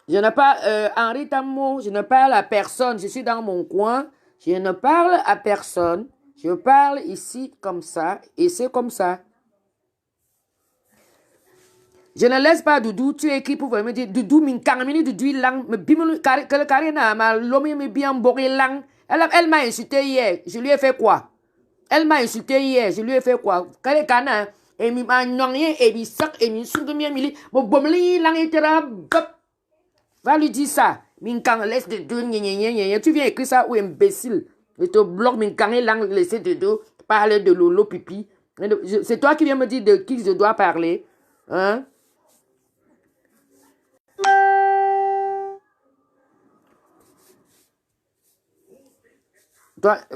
Je ne parle, Henri Tammo, je ne parle à personne. Je suis dans mon coin. Je ne parle à personne. Je parle ici comme ça. Et c'est comme ça. Je ne laisse pas Doudou. Tu es qui pour me dire Doudou, minkamini, Doudou, lang. Me bimonu, que le carina, ma l'homme me bien boré lang. Elle m'a insulté hier. Je lui ai fait quoi? Elle m'a insulté hier. Je lui ai fait quoi? Kale kana, et mi ma nyongye, et mi sak, et mi soudou mili. Mo bomli lang etera, bop. Va lui dire ça. Minkang laisse de deux, tu viens écrire ça ou imbécile. Je te bloque, Minkang lang laisser de deux, parler de Lolo pipi. C'est toi qui viens me dire de qui je dois parler. Hein?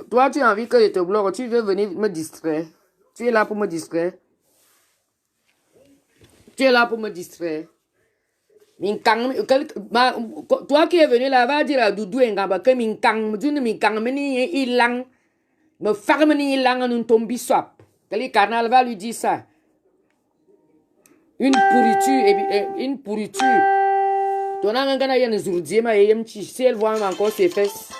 Toi, tu as envie que je te bloque, tu veux venir me distraire. Tu es là pour me distraire. Tu es là pour me distraire. Toi qui es venu là, va dire à Doudou et Ngamba que me farme ni ilang en tombi swap. Quel canal va lui dire ça? Une pourriture. Ton angana y a une zourdier, ma si elle voit encore ses fesses.